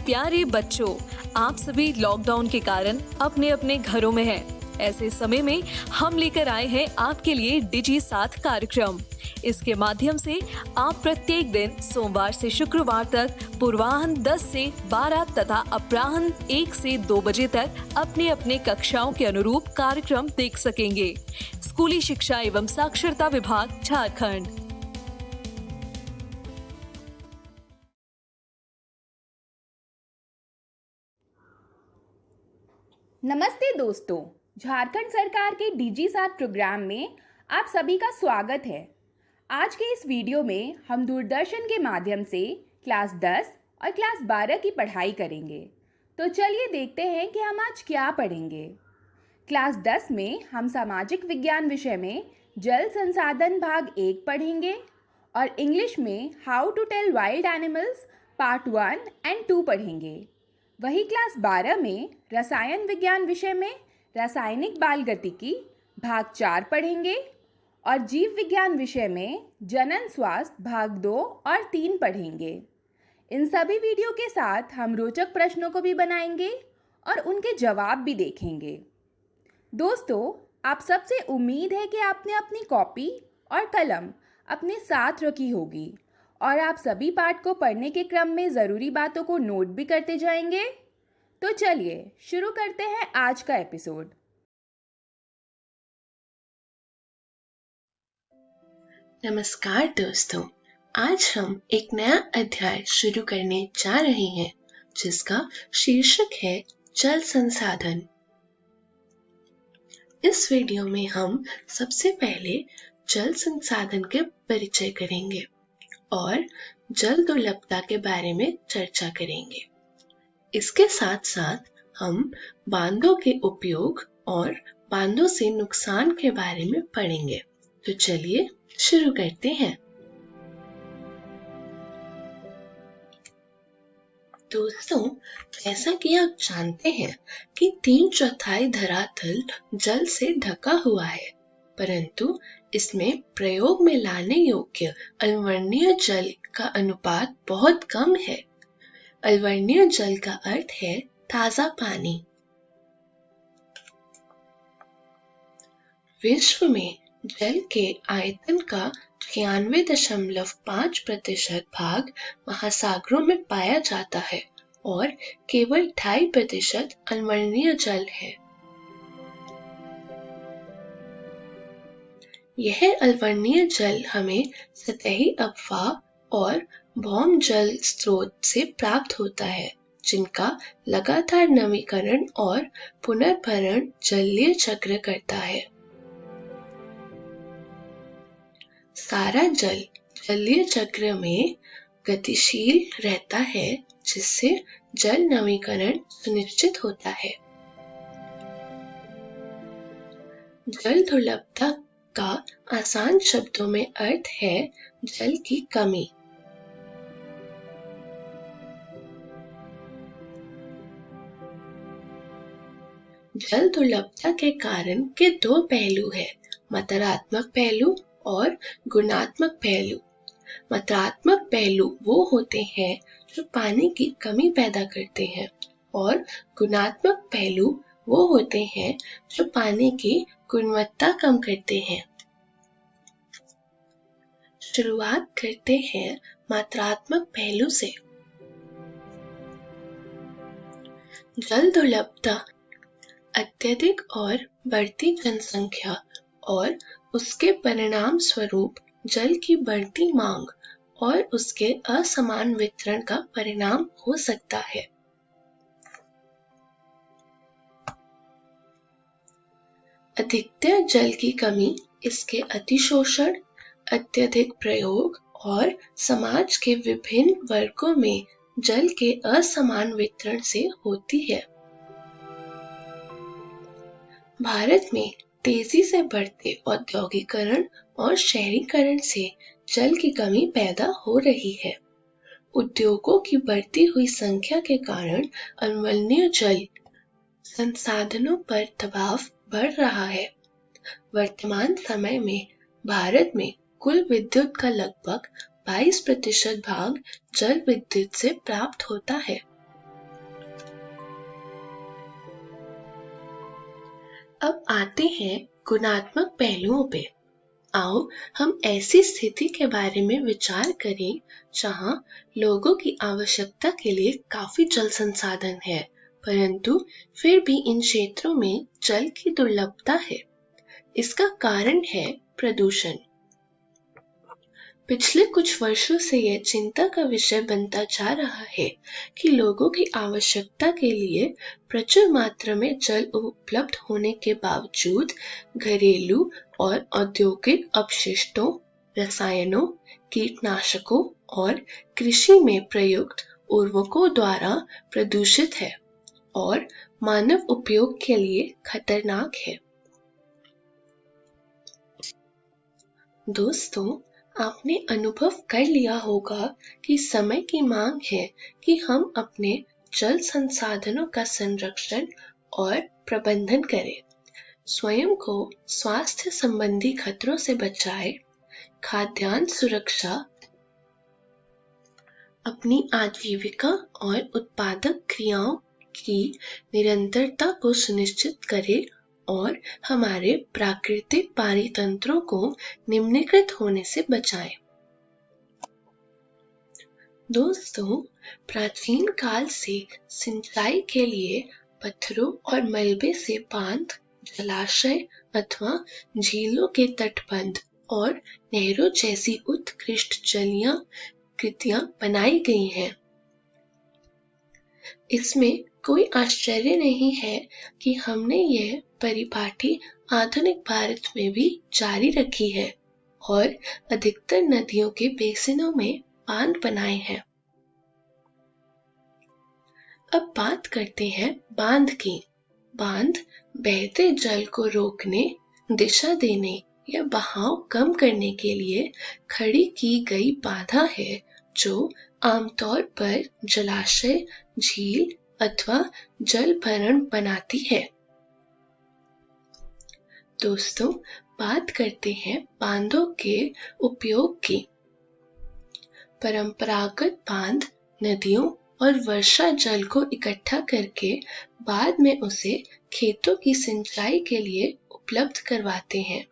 प्यारे बच्चों, आप सभी लॉकडाउन के कारण अपने अपने घरों में हैं। ऐसे समय में हम लेकर आए हैं आपके लिए डिजी साथ कार्यक्रम। इसके माध्यम से आप प्रत्येक दिन सोमवार से शुक्रवार तक पूर्वाह्न 10 से 12 तथा अपराह्न 1 से 2 बजे तक अपने अपने कक्षाओं के अनुरूप कार्यक्रम देख सकेंगे। स्कूली शिक्षा एवं साक्षरता विभाग, झारखंड। नमस्ते दोस्तों, झारखंड सरकार के डीजी साथ प्रोग्राम में आप सभी का स्वागत है। आज के इस वीडियो में हम दूरदर्शन के माध्यम से क्लास 10 और क्लास 12 की पढ़ाई करेंगे। तो चलिए देखते हैं कि हम आज क्या पढ़ेंगे। क्लास 10 में हम सामाजिक विज्ञान विषय में जल संसाधन भाग 1 पढ़ेंगे और इंग्लिश में how to tell wild animals part 1 and 2 पढ़ेंगे। वही क्लास 12 में रसायन विज्ञान विषय में रासायनिक बाल गतिकी भाग 4 पढ़ेंगे और जीव विज्ञान विषय में जनन स्वास्थ्य भाग 2 और 3 पढ़ेंगे। इन सभी वीडियो के साथ हम रोचक प्रश्नों को भी बनाएंगे और उनके जवाब भी देखेंगे। दोस्तों, आप सबसे उम्मीद है कि आपने अपनी कॉपी और कलम अपने साथ रखी होगी और आप सभी पाठ को पढ़ने के क्रम में ज़रूरी बातों को नोट भी करते जाएंगे। तो चलिए शुरू करते हैं आज का एपिसोड। नमस्कार दोस्तों, आज हम एक नया अध्याय शुरू करने जा रहे हैं जिसका शीर्षक है जल संसाधन। इस वीडियो में हम सबसे पहले जल संसाधन के परिचय करेंगे और जल दुर्लभता के बारे में चर्चा करेंगे। इसके साथ साथ हम बांधों के उपयोग और बांधों से नुकसान के बारे में पढ़ेंगे। तो चलिए शुरू करते हैं। दोस्तों, जैसा कि आप जानते हैं कि 3/4 धरातल जल से ढका हुआ है, परंतु इसमें प्रयोग में लाने योग्य अल्वर्णीय जल का अनुपात बहुत कम है। अल्वर्णीय जल का अर्थ है ताजा पानी। विश्व में जल के आयतन का 96.5% भाग महासागरों में पाया जाता है और केवल 2.5% अल्वर्णीय जल है। यह अल्वर्णीय जल हमें सतही अफवाह और भौम जल स्रोत से प्राप्त होता है, जिनका लगातार नवीकरण और पुनर्भरण जलीय चक्र करता है। सारा जल जलीय चक्र में गतिशील रहता है, जिससे जल नवीकरण सुनिश्चित होता है। जल दुर्लभता का आसान शब्दों में अर्थ है जल की कमी। जल दुर्लभता के कारण के 2 पहलू हैं, मात्रात्मक पहलू और गुणात्मक पहलू। मात्रात्मक पहलू वो होते हैं जो पानी की कमी पैदा करते हैं और गुणात्मक पहलू वो होते हैं जो पानी की गुणवत्ता कम करते हैं। शुरुआत करते हैं मात्रात्मक पहलू से। जल दुर्लभता अत्यधिक और बढ़ती जनसंख्या और उसके परिणाम स्वरूप जल की बढ़ती मांग और उसके असमान वितरण का परिणाम हो सकता है। अधिकतर जल की कमी इसके अतिशोषण, अत्यधिक प्रयोग और समाज के विभिन्न वर्गों में जल के असमान वितरण से होती है। भारत में तेजी से बढ़ते औद्योगिकरण और शहरीकरण से जल की कमी पैदा हो रही है। उद्योगों की बढ़ती हुई संख्या के कारण अम्लीय जल संसाधनों पर दबाव बढ़ रहा है। वर्तमान समय में भारत में कुल विद्युत का लगभग 22% भाग जल विद्युत से प्राप्त होता है। अब आते हैं गुणात्मक पहलुओं पे। आओ हम ऐसी स्थिति के बारे में विचार करें जहां लोगों की आवश्यकता के लिए काफी जल संसाधन है, परंतु फिर भी इन क्षेत्रों में जल की दुर्लभता है। इसका कारण है प्रदूषण। पिछले कुछ वर्षों से यह चिंता का विषय बनता जा रहा है कि लोगों की आवश्यकता के लिए प्रचुर मात्रा में जल उपलब्ध होने के बावजूद घरेलू और औद्योगिक अपशिष्टों, रसायनों, कीटनाशकों और कृषि में प्रयुक्त उर्वरकों द्वारा प्रदूषित है और मानव उपयोग के लिए खतरनाक है। दोस्तों, आपने अनुभव कर लिया होगा कि समय की मांग है कि हम अपने जल संसाधनों का संरक्षण और प्रबंधन करें, स्वयं को स्वास्थ्य संबंधी खतरों से बचाएं, खाद्यान्न सुरक्षा, अपनी आजीविका और उत्पादक क्रियाओं की निरंतरता को सुनिश्चित करें और हमारे प्राकृतिक पारितंत्रों को निम्नीकृत होने से बचाएं। दोस्तों, प्राचीन काल से सिंचाई के लिए पत्थरों और मलबे से बांध, जलाशय अथवा झीलों के तटबंध और नहरों जैसी उत्कृष्ट जलीय कृतियां बनाई गई हैं। इसमें कोई आश्चर्य नहीं है कि हमने यह परिपाटी आधुनिक भारत में भी जारी रखी है और अधिकतर नदियों के बेसिनों में बांध बनाए हैं। अब बात करते हैं बांध की। बांध बहते जल को रोकने, दिशा देने या बहाव कम करने के लिए खड़ी की गई बाधा है जो आमतौर पर जलाशय, झील अथवा जल भरण बनाती है। दोस्तों, बात करते हैं बांधों के उपयोग की। परंपरागत बांध नदियों और वर्षा जल को इकट्ठा करके बाद में उसे खेतों की सिंचाई के लिए उपलब्ध करवाते हैं।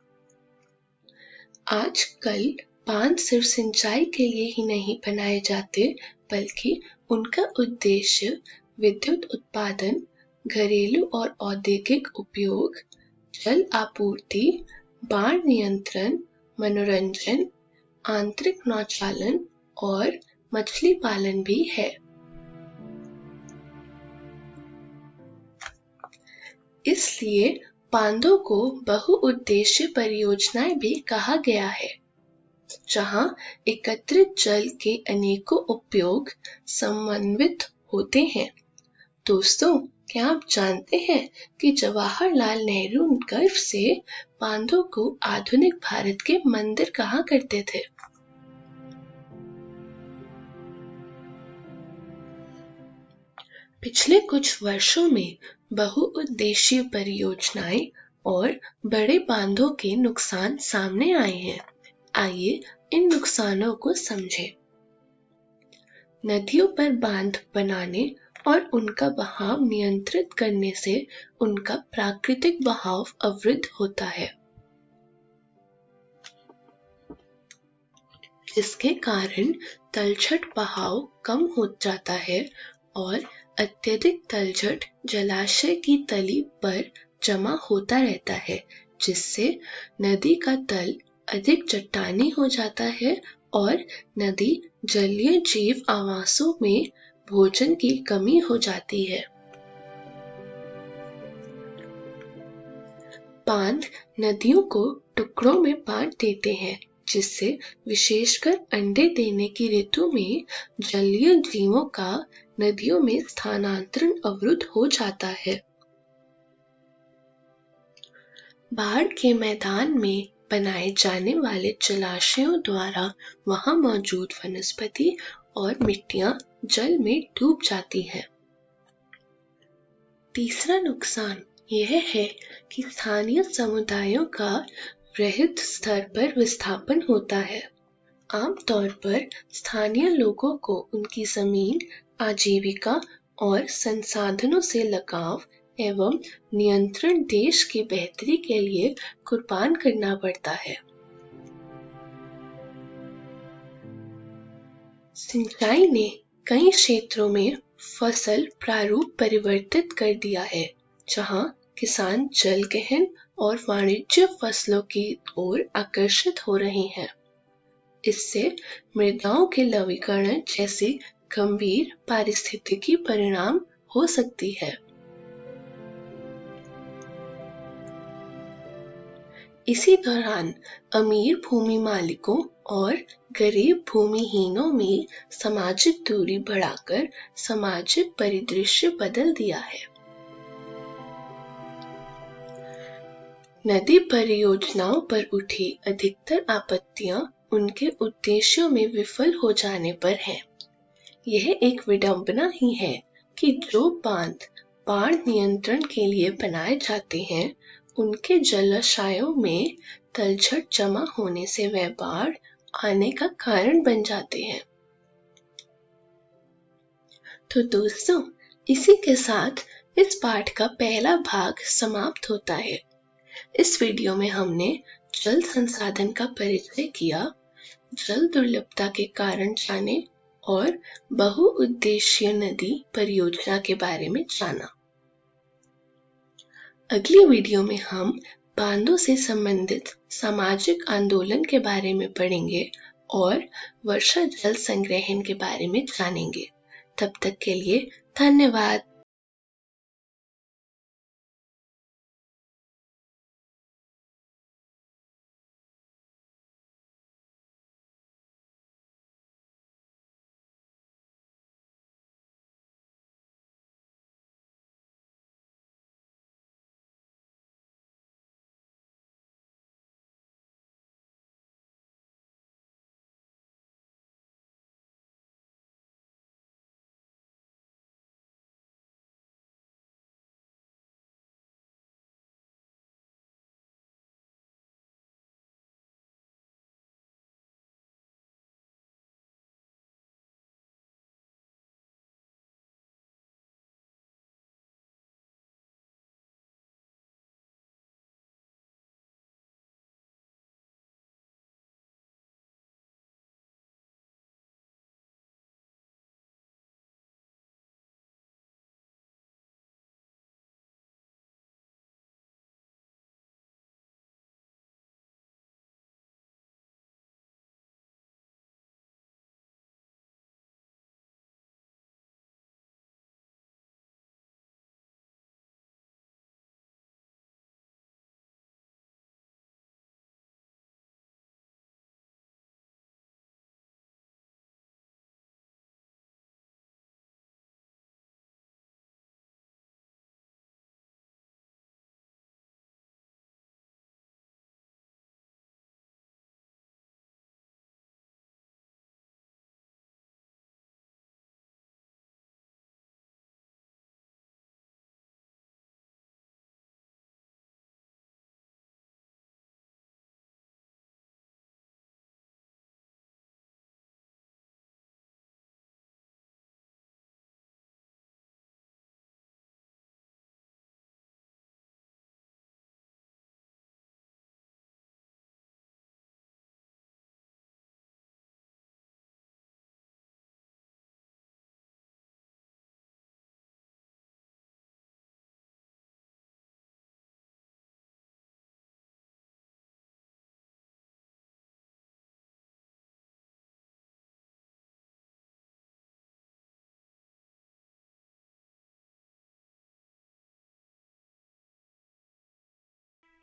आजकल बांध सिर्फ सिंचाई के लिए ही नहीं बनाए जाते, बल्कि उनका उद्देश्य विद्युत उत्पादन, घरेलू और औद्योगिक उपयोग, जल आपूर्ति, बाढ़ नियंत्रण, मनोरंजन, आंतरिक नौचालन और मछली पालन भी है। इसलिए बांधों को बहुउद्देशीय परियोजनाएं भी कहा गया है, जहां एकत्रित जल के अनेकों उपयोग समन्वित होते हैं। दोस्तों, क्या आप जानते हैं कि जवाहरलाल नेहरू गर्व से बांधों को आधुनिक भारत के मंदिर कहा करते थे? पिछले कुछ वर्षों में बहुउद्देशीय परियोजनाएं और बड़े बांधों के नुकसान सामने आए हैं। आइए इन नुकसानों को समझें। नदियों पर बांध बनाने और उनका बहाव नियंत्रित करने से उनका प्राकृतिक बहाव अवरुद्ध होता है, जिसके कारण तलछट बहाव कम हो जाता है और अत्यधिक तलछट जलाशय की तली पर जमा होता रहता है, जिससे नदी का तल अधिक चट्टानी हो जाता है और नदी जलीय जीव आवासों में भोजन की कमी हो जाती है। बांध नदियों को टुकड़ों में बांट देते हैं, जिससे विशेषकर अंडे देने की ऋतु में जलीय जीवों का नदियों में स्थानांतरण अवरुद्ध हो जाता है। बाढ़ के मैदान में बनाए जाने वाले जलाशयों द्वारा वहां मौजूद वनस्पति और मिट्टियां जल में डूब जाती हैं। तीसरा नुकसान यह है कि स्थानीय समुदायों का वृहद स्तर पर विस्थापन होता है। आमतौर पर स्थानीय लोगों को उनकी जमीन, आजीविका और संसाधनों से लगाव एवं नियंत्रण देश की बेहतरी के लिए कुर्बान करना पड़ता है। सिंचाई ने कई क्षेत्रों में फसल प्रारूप परिवर्तित कर दिया है, जहां किसान जलगहन और वाणिज्य फसलों की ओर आकर्षित हो रहे हैं। इससे मृदाओं के लवणीकरण जैसी गंभीर पारिस्थितिकी परिणाम हो सकती है। इसी दौरान अमीर भूमि मालिकों और गरीब भूमिहीनों में सामाजिक दूरी बढ़ाकर सामाजिक परिदृश्य बदल दिया है। नदी परियोजनाओं पर उठी अधिकतर आपत्तियां उनके उद्देश्यों में विफल हो जाने पर है। यह एक विडंबना ही है कि जो बांध बाढ़ नियंत्रण के लिए बनाए जाते हैं, उनके जलाशयों में तलछट जमा होने से वह बाढ़ आने का कारण बन जाते हैं। तो दोस्तों, इसी के साथ इस पाठ का पहला भाग समाप्त होता है। इस वीडियो में हमने जल संसाधन का परिचय किया, जल दुर्लभता के कारण जाने और बहुउद्देशीय नदी परियोजना के बारे में जाना। अगली वीडियो में हम बांधों से संबंधित सामाजिक आंदोलन के बारे में पढ़ेंगे और वर्षा जल संग्रहण के बारे में जानेंगे। तब तक के लिए धन्यवाद।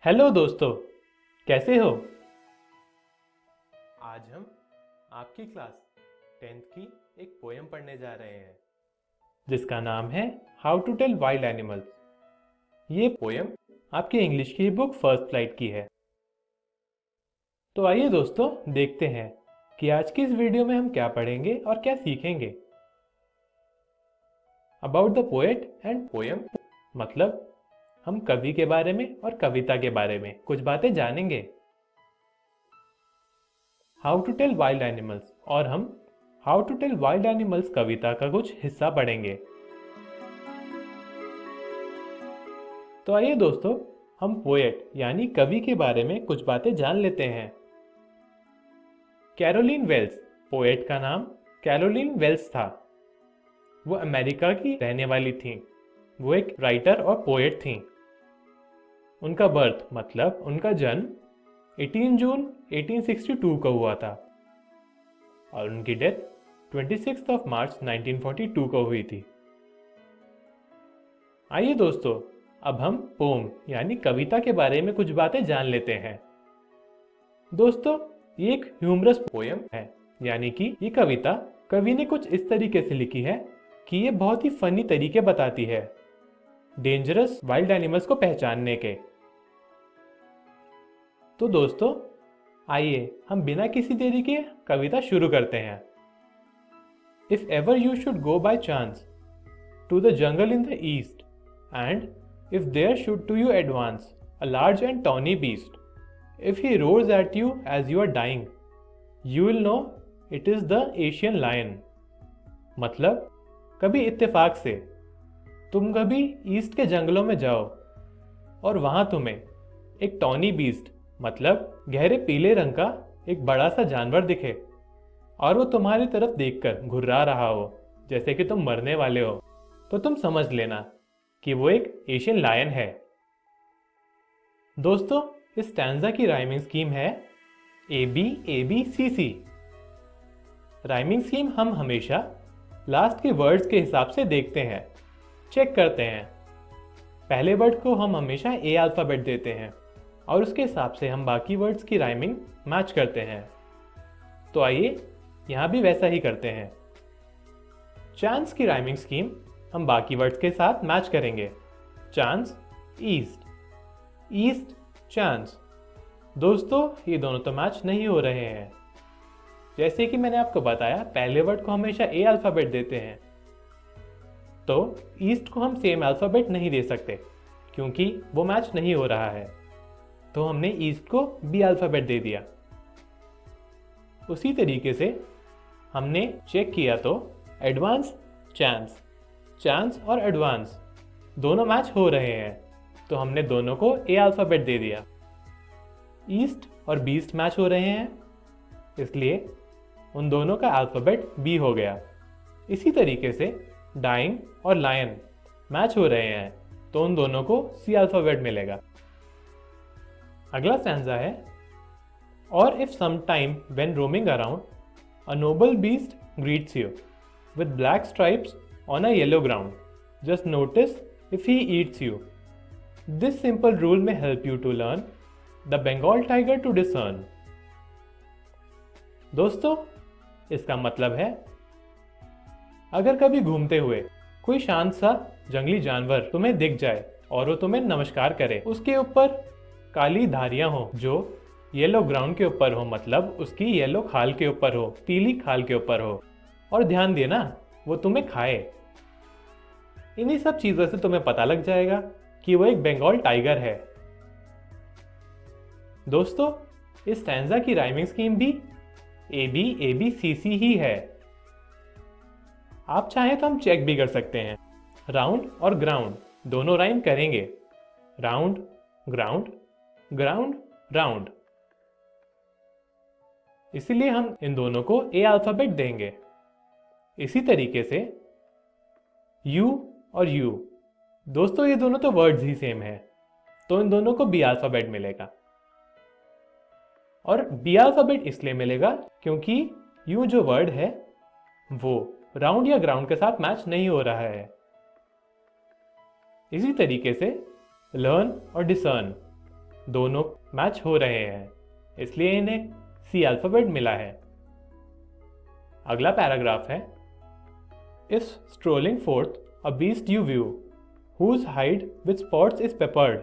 हेलो दोस्तों, कैसे हो? आज हम आपकी क्लास 10th की एक पोयम पढ़ने जा रहे हैं जिसका नाम है how to tell wild animals. ये पोयम आपकी इंग्लिश की बुक फर्स्ट फ्लाइट की है। तो आइए दोस्तों, देखते हैं कि आज की इस वीडियो में हम क्या पढ़ेंगे और क्या सीखेंगे। About the poet and poem मतलब हम कवि के बारे में और कविता के बारे में कुछ बातें जानेंगे। How to tell wild animals और हम how to tell wild animals कविता का कुछ हिस्सा पढ़ेंगे। तो आइए दोस्तों, हम पोएट यानी कवि के बारे में कुछ बातें जान लेते हैं। कैरोलिन वेल्स, पोएट का नाम कैरोलिन वेल्स था। वो अमेरिका की रहने वाली थीं। वो एक राइटर और पोएट थीं। उनका बर्थ मतलब उनका जन्म 18 जून 1862 को हुआ था और उनकी डेथ 26 मार्च 1942 को हुई थी। आइए दोस्तों, अब हम पोम यानी कविता के बारे में कुछ बातें जान लेते हैं। दोस्तों, ये एक ह्यूमरस पोयम है, यानी कि ये कविता कवि ने कुछ इस तरीके से लिखी है कि ये बहुत ही फनी तरीके बताती है डेंजरस वाइल्ड एनिमल्स को पहचानने के। तो दोस्तों, आइए हम बिना किसी देरी के कविता शुरू करते हैं। If ever you should go by chance to the jungle in the east, and if there should to you advance a large and tawny beast, if he roars at you as you are dying, you will know it is the Asian lion। मतलब कभी इत्तेफाक से तुम कभी east के जंगलों में जाओ और वहां तुम्हें एक टॉनी बीस्ट मतलब गहरे पीले रंग का एक बड़ा सा जानवर दिखे और वो तुम्हारी तरफ देखकर घुर्रा रहा हो जैसे कि तुम मरने वाले हो, तो तुम समझ लेना कि वो एक एशियन लायन है। दोस्तों, इस स्टैंजा की राइमिंग स्कीम है ABABCC। राइमिंग स्कीम हम हमेशा लास्ट के वर्ड्स के हिसाब से देखते हैं, चेक करते हैं। पहले वर्ड को हम हमेशा A अल्फ़ाबेट देते हैं और उसके हिसाब से हम बाकी वर्ड्स की राइमिंग मैच करते हैं। तो आइए यहाँ भी वैसा ही करते हैं। चांस की राइमिंग स्कीम हम बाकी वर्ड्स के साथ मैच करेंगे। Chance east, east chance. दोस्तों, ये दोनों तो मैच नहीं हो रहे हैं। जैसे कि मैंने आपको बताया, पहले वर्ड को हमेशा A अल्फ़ाबेट देते हैं, तो ईस्ट को हम सेम अल्फ़ाबेट नहीं दे सकते क्योंकि वो मैच नहीं हो रहा है, तो हमने ईस्ट को B अल्फ़ाबेट दे दिया। उसी तरीके से हमने चेक किया तो एडवांस चांस, चांस और एडवांस दोनों मैच हो रहे हैं, तो हमने दोनों को A अल्फ़ाबेट दे दिया। ईस्ट और बीस्ट मैच हो रहे हैं, इसलिए उन दोनों का अल्फ़ाबेट B हो गया। इसी तरीके से डाइंग और लायन मैच हो रहे हैं, तो उन दोनों को C अल्फ़ाबेट मिलेगा। अगला स्टैंजा है, और if some time when roaming around a noble beast greets you with black stripes on a yellow ground, just notice if he eats you. This simple rule may help you to learn the Bengal tiger to discern। दोस्तों, इसका मतलब है, अगर कभी घूमते हुए कोई शांत सा जंगली जानवर तुम्हें दिख जाए और वो तुम्हें नमस्कार करे, उसके ऊपर काली धारियां हो जो येलो ग्राउंड के ऊपर हो, मतलब उसकी येलो खाल के ऊपर हो, पीली खाल के ऊपर हो, और ध्यान देना वो तुम्हें खाए। इन्हीं सब चीजों से तुम्हें पता लग जाएगा कि वो एक बंगाल टाइगर है। दोस्तों, इस स्टैंजा की राइमिंग स्कीम भी ABABCC ही है। आप चाहें तो हम चेक भी कर सकते हैं। राउंड और ग्राउंड दोनों राइम करेंगे, राउंड ग्राउंड, ग्राउंड राउंड। इसीलिए हम इन दोनों को A अल्फ़ाबेट देंगे। इसी तरीके से U और U, दोस्तों ये दोनों तो वर्ड्स ही सेम है, तो इन दोनों को B अल्फ़ाबेट मिलेगा। और B अल्फ़ाबेट इसलिए मिलेगा क्योंकि U जो वर्ड है वो राउंड या ग्राउंड के साथ मैच नहीं हो रहा है। इसी तरीके से लर्न और डिसर्न दोनों मैच हो रहे हैं, इसलिए इन्हें C अल्फ़ाबेट मिला है। अगला पैराग्राफ है, Is strolling forth a beast you view, whose hide with spots is peppered.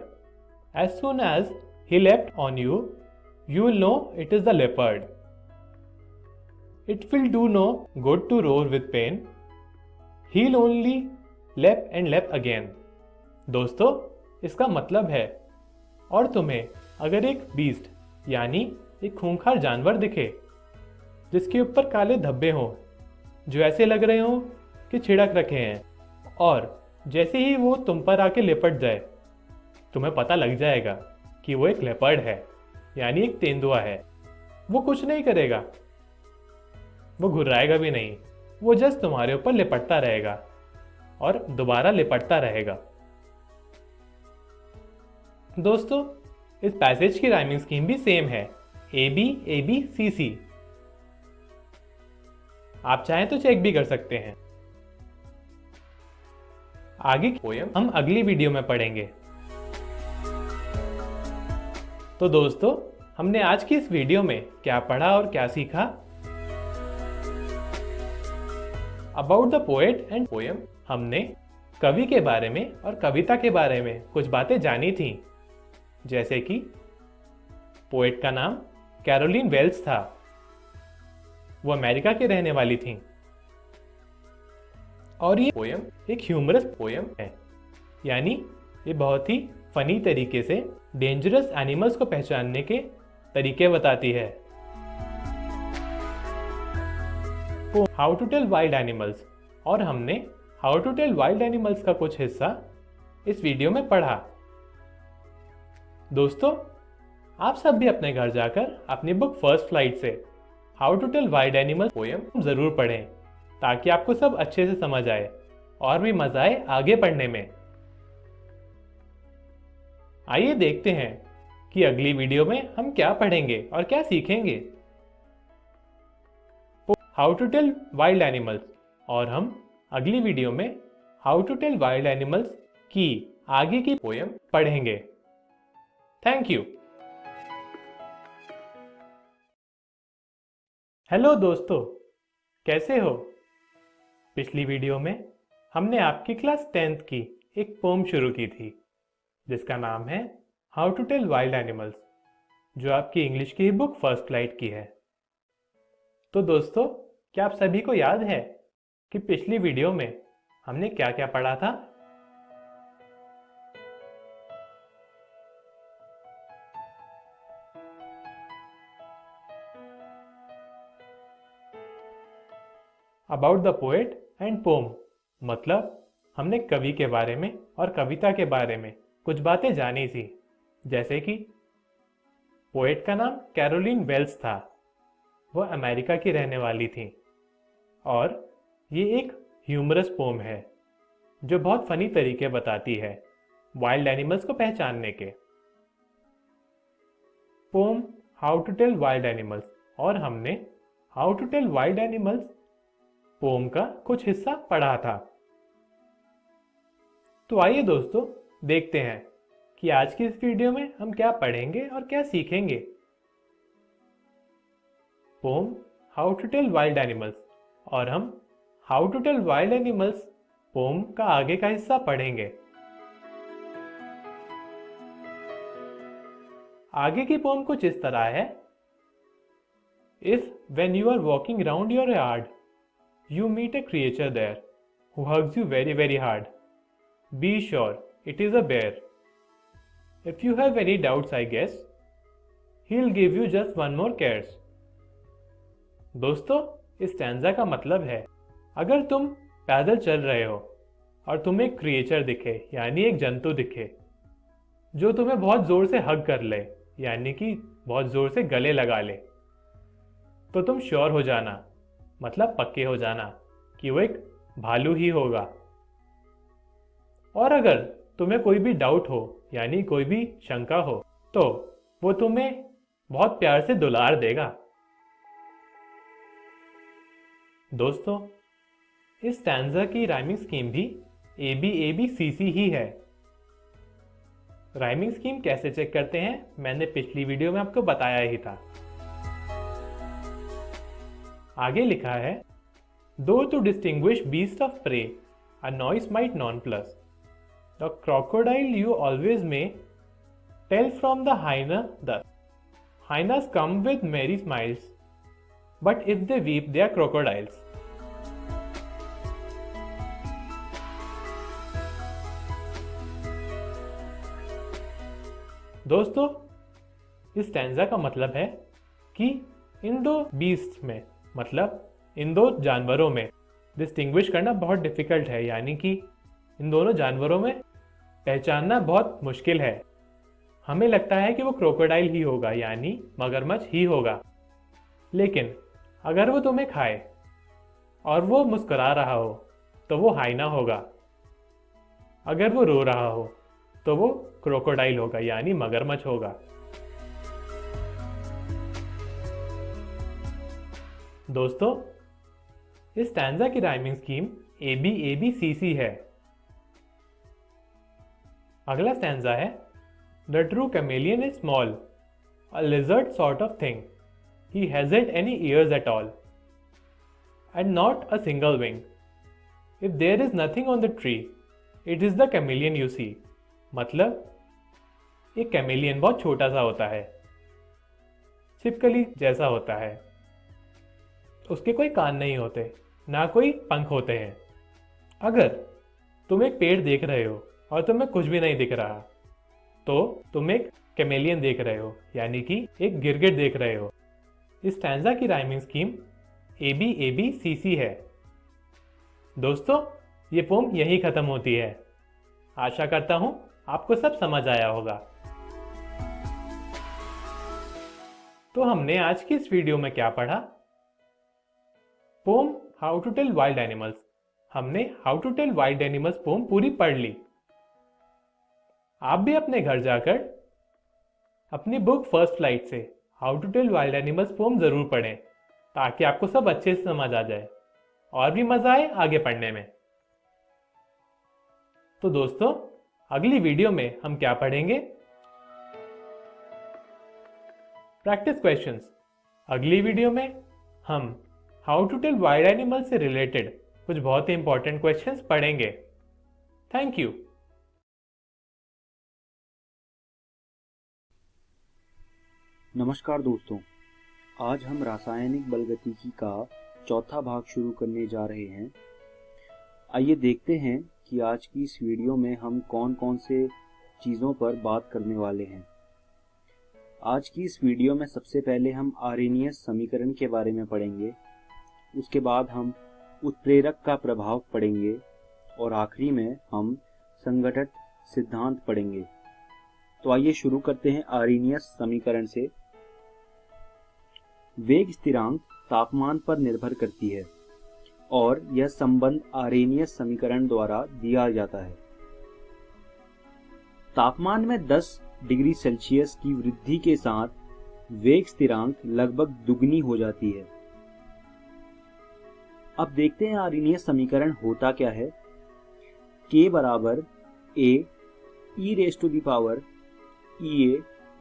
As soon as he leapt on you, you will know it is the leopard. It will do no good to roar with pain, he'll only leap and leap again। दोस्तों, इसका मतलब है, और तुम्हें अगर एक beast यानी एक खूंखार जानवर दिखे जिसके ऊपर काले धब्बे हों जो ऐसे लग रहे हों कि छिड़क रखे हैं, और जैसे ही वो तुम पर आके लिपट जाए तुम्हें पता लग जाएगा कि वो एक लेपर्ड है, यानी एक तेंदुआ है। वो कुछ नहीं करेगा, वो घुर्राएगा भी नहीं, वो जस्ट तुम्हारे ऊपर लिपटता रहेगा और दोबारा लिपटता रहेगा। दोस्तों, इस पैसेज की राइमिंग स्कीम भी सेम है, A B A B C सी। आप चाहें तो चेक भी कर सकते हैं। आगे की पोयम हम अगली वीडियो में पढ़ेंगे। तो दोस्तों, हमने आज की इस वीडियो में क्या पढ़ा और क्या सीखा? About the poet and poem हमने कवि के बारे में और कविता के बारे में कुछ बातें जानी थी, जैसे कि पोएट का नाम कैरोलिन वेल्स था, वो अमेरिका के रहने वाली थी, और ये पोयम एक ह्यूमरस पोयम है, यानी ये बहुत ही फनी तरीके से डेंजरस एनिमल्स को पहचानने के तरीके बताती है। How to tell wild animals, और हमने how to tell wild animals का कुछ हिस्सा इस वीडियो में पढ़ा। दोस्तों, आप सब भी अपने घर जाकर अपनी बुक फर्स्ट फ्लाइट से how to tell wild animals poem जरूर पढ़ें, ताकि आपको सब अच्छे से समझ आए और भी मजा आए आगे पढ़ने में। आइए देखते हैं कि अगली वीडियो में हम क्या पढ़ेंगे और क्या सीखेंगे। How to tell wild animals, और हम अगली वीडियो में how to tell wild animals की आगे की पोयम पढ़ेंगे। Thank you. हेलो दोस्तों, कैसे हो? पिछली वीडियो में हमने आपकी क्लास 10th की एक पोम शुरू की थी, जिसका नाम है how to tell wild animals, जो आपकी इंग्लिश की बुक फर्स्ट फ्लाइट की है। तो दोस्तों, क्या आप सभी को याद है कि पिछली वीडियो में हमने क्या क्या पढ़ा था? About the poet and poem, मतलब हमने कवि के बारे में और कविता के बारे में कुछ बातें जानी थी, जैसे कि पोएट का नाम कैरोलिन वेल्स था, वह अमेरिका की रहने वाली थी, और ये एक ह्यूमरस पोम है जो बहुत फनी तरीके बताती है वाइल्ड एनिमल्स को पहचानने के। Poem how to tell wild animals, और हमने how to tell wild animals poem का कुछ हिस्सा पढ़ा था। तो आइए दोस्तों, देखते हैं कि आज की इस वीडियो में हम क्या पढ़ेंगे और क्या सीखेंगे। Poem how to tell wild animals, और हम how to tell wild animals poem का आगे का हिस्सा पढ़ेंगे। आगे की पोम कुछ इस तरह है। If when you are walking round your yard you meet a creature there who hugs you very very hard, be sure it is a bear. If you have any doubts, I guess he'll give you just one more cares. दोस्तों, इस stanza का मतलब है, अगर तुम पैदल चल रहे हो और तुम्हें एक क्रिएचर दिखे, यानी एक जंतु दिखे जो तुम्हें बहुत जोर से हग कर ले, यानी कि बहुत जोर से गले लगा ले, तो तुम श्योर हो जाना, मतलब पक्के हो जाना कि वो एक भालू ही होगा। और अगर तुम्हें कोई भी डाउट हो, यानी कोई भी शंका हो, तो वो तुम्हें बहुत प्यार से दुलार देगा। दोस्तों, इस स्टैंजा की राइमिंग स्कीम भी ABABCC ही है। राइमिंग स्कीम कैसे चेक करते हैं, मैंने पिछली वीडियो में आपको बताया ही था। आगे लिखा है, दो to distinguish beast of prey a novice might nonplus the crocodile you always may tell from the hyena thus hyenas come with merry smiles but if they weep they are crocodiles. दोस्तों, इस stanza का मतलब है कि इन दो beast में, मतलब इन दो जानवरों में डिस्टिंग्विश करना बहुत डिफिकल्ट है, यानी कि इन दोनों जानवरों में पहचानना बहुत मुश्किल है। हमें लगता है कि वो क्रोकोडाइल ही होगा, यानी मगरमच्छ ही होगा। लेकिन अगर वो तुम्हें खाए और वो मुस्कुरा रहा हो तो वो हाइना होगा। अगर वो रो रहा हो तो वो क्रोकोडाइल होगा, यानी मगरमच्छ होगा। दोस्तों, इस स्टैंजा की राइमिंग स्कीम ABABCC है। अगला स्टैंजा है, the true chameleon is small, a lizard sort of thing, he hasn't any ears at all and not a single wing, if there is nothing on the tree it is the chameleon you see. मतलब एक chameleon बहुत छोटा सा होता है, छिपकली जैसा होता है, उसके कोई कान नहीं होते, ना कोई पंख होते हैं। अगर तुम एक पेड़ देख रहे हो और तुम्हें कुछ भी नहीं दिख रहा तो तुम एक कैमेलियन देख रहे हो, यानी कि एक गिरगिट देख रहे हो। इस स्टैंजा की राइमिंग स्कीम ABABCC है। दोस्तों, ये पोम यहीं खत्म होती है। आशा करता हूं आपको सब समझ आया होगा। तो हमने आज की इस वीडियो में क्या पढ़ा? Poem how to tell wild animals. हमने how to tell wild animals poem पूरी पढ़ ली। आप भी अपने घर जाकर अपनी बुक फर्स्ट फ्लाइट से how to tell wild animals poem जरूर पढ़ें, ताकि आपको सब अच्छे से समझ आ जाए और भी मजा आए आगे पढ़ने में। तो दोस्तों, अगली वीडियो में हम क्या पढ़ेंगे? Practice questions. अगली वीडियो में हम how to tell wild animal से रिलेटेड कुछ बहुत ही इंपॉर्टेंट क्वेश्चंस पढ़ेंगे। Thank you. नमस्कार दोस्तों, आज हम रासायनिक बलगतिकी का चौथा भाग शुरू करने जा रहे हैं। आइए देखते हैं कि आज की इस वीडियो में हम कौन कौन से चीज़ों पर बात करने वाले हैं। आज की इस वीडियो में सबसे पहले हम आरेनियस समीकरण के बारे में पढ़ेंगे, उसके बाद हम उत्प्रेरक का प्रभाव पढ़ेंगे और आखिरी में हम संघटक सिद्धांत पढ़ेंगे। तो आइए शुरू करते हैं आरेनियस समीकरण से। वेग स्थिरांक तापमान पर निर्भर करती है और यह संबंध आरेनियस समीकरण द्वारा दिया जाता है। तापमान में 10 डिग्री सेल्सियस की वृद्धि के साथ वेग स्थिरांक लगभग दुगनी हो जाती है। अब देखते हैं आरेनियस समीकरण होता क्या है। K बराबर A e raise to the power EA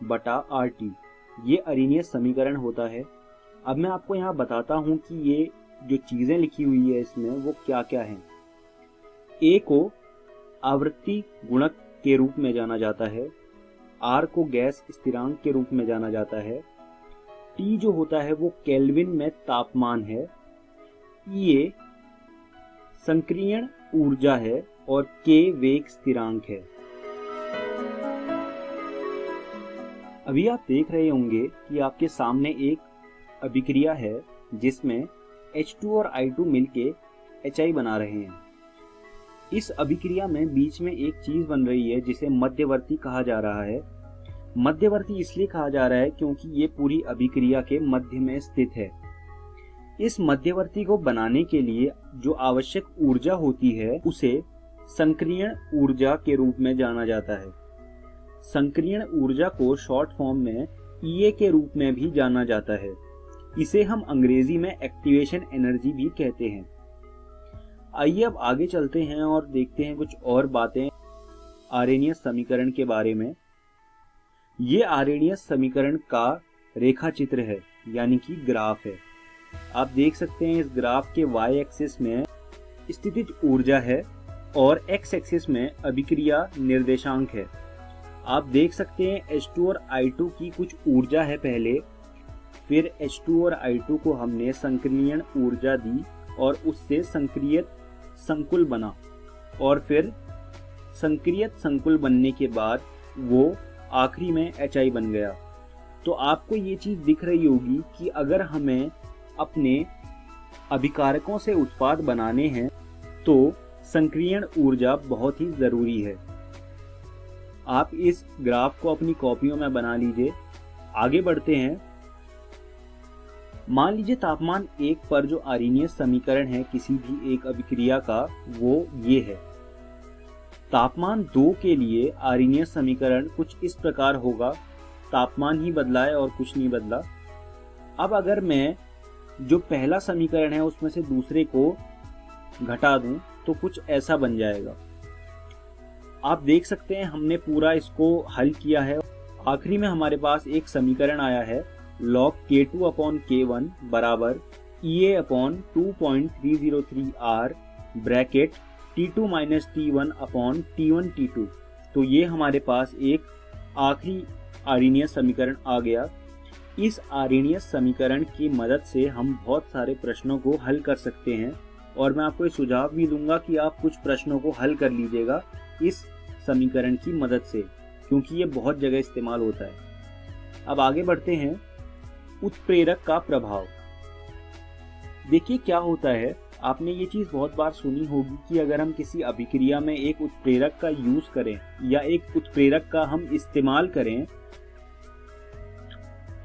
बटा RT, ये आरेनियस समीकरण होता है। अब मैं आपको यहाँ बताता हूँ कि ये जो चीजें लिखी हुई है इसमें वो क्या क्या है। A को आवृत्ति गुणक के रूप में जाना जाता है, R को गैस स्थिरांक के रूप में जाना जाता है, T जो होता है वो केल्विन में तापमान है, EA संक्रियण ऊर्जा है और K वेग स्थिरांक है। अभी आप देख रहे होंगे कि आपके सामने एक अभिक्रिया है जिसमें H2 और I2 मिलके HI बना रहे हैं। इस अभिक्रिया में बीच में एक चीज बन रही है जिसे मध्यवर्ती कहा जा रहा है। मध्यवर्ती इसलिए कहा जा रहा है क्योंकि ये पूरी अभिक्रिया के मध्य में स्थित है। इस मध्यवर्ती को बनाने के लिए जो आवश्यक ऊर्जा होती है उसे संक्रियण ऊर्जा के रूप में जाना जाता है। संक्रियण ऊर्जा को शॉर्ट फॉर्म में EA के रूप में भी जाना जाता है। इसे हम अंग्रेजी में एक्टिवेशन एनर्जी भी कहते हैं। आइए अब आगे चलते हैं और देखते हैं कुछ और बातें आरेनियस समीकरण के बारे में। ये आरेनियस समीकरण का रेखा चित्र है, यानी कि ग्राफ है। आप देख सकते हैं इस ग्राफ के y एक्सिस में स्थितिज ऊर्जा है और x एक्सिस में अभिक्रिया निर्देशांक है। आप देख सकते हैं H2 और I2 की कुछ ऊर्जा है पहले, फिर H2 और I2 को हमने संक्रियण ऊर्जा दी और उससे संक्रियत संकुल बना और फिर संक्रियत संकुल बनने के बाद वो आखिरी में HI बन गया। तो आपको ये चीज दिख रही होगी कि अगर हमें अपने अभिकारकों से उत्पाद बनाने हैं तो संक्रियण ऊर्जा बहुत ही जरूरी है। आप इस ग्राफ को अपनी कॉपियों में बना लीजिए। आगे बढ़ते हैं। मान लीजिए तापमान 1 पर जो आर्हेनियस समीकरण है किसी भी एक अभिक्रिया का वो ये है। तापमान 2 के लिए आर्हेनियस समीकरण कुछ इस प्रकार होगा, तापमान ही बदला है और कुछ नहीं बदला। अब अगर मैं जो पहला समीकरण है उसमें से दूसरे को घटा दूं तो कुछ ऐसा बन जाएगा। आप देख सकते हैं हमने पूरा इसको हल किया है। आखिरी में हमारे पास एक समीकरण आया है log K2 अपॉन K1 बराबर EA upon 2.303 R bracket T2 minus T1 upon T1 T2। तो ये हमारे पास एक आखिरी आर्हेनियस समीकरण आ गया। इस आर्हेनियस समीकरण की मदद से हम बहुत सारे प्रश्नों को हल कर सकते हैं और मैं आपको एक सुझाव भी दूंगा कि आप कुछ प्रश्नों को हल कर लीजिएगा इस समीकरण की मदद से, क्योंकि ये बहुत जगह इस्तेमाल होता है। अब आगे बढ़ते हैं। उत्प्रेरक का प्रभाव। देखिए क्या होता है, आपने ये चीज बहुत बार सुनी होगी कि अगर हम किसी अभिक्रिया में एक उत्प्रेरक का यूज करें या एक उत्प्रेरक का हम इस्तेमाल करें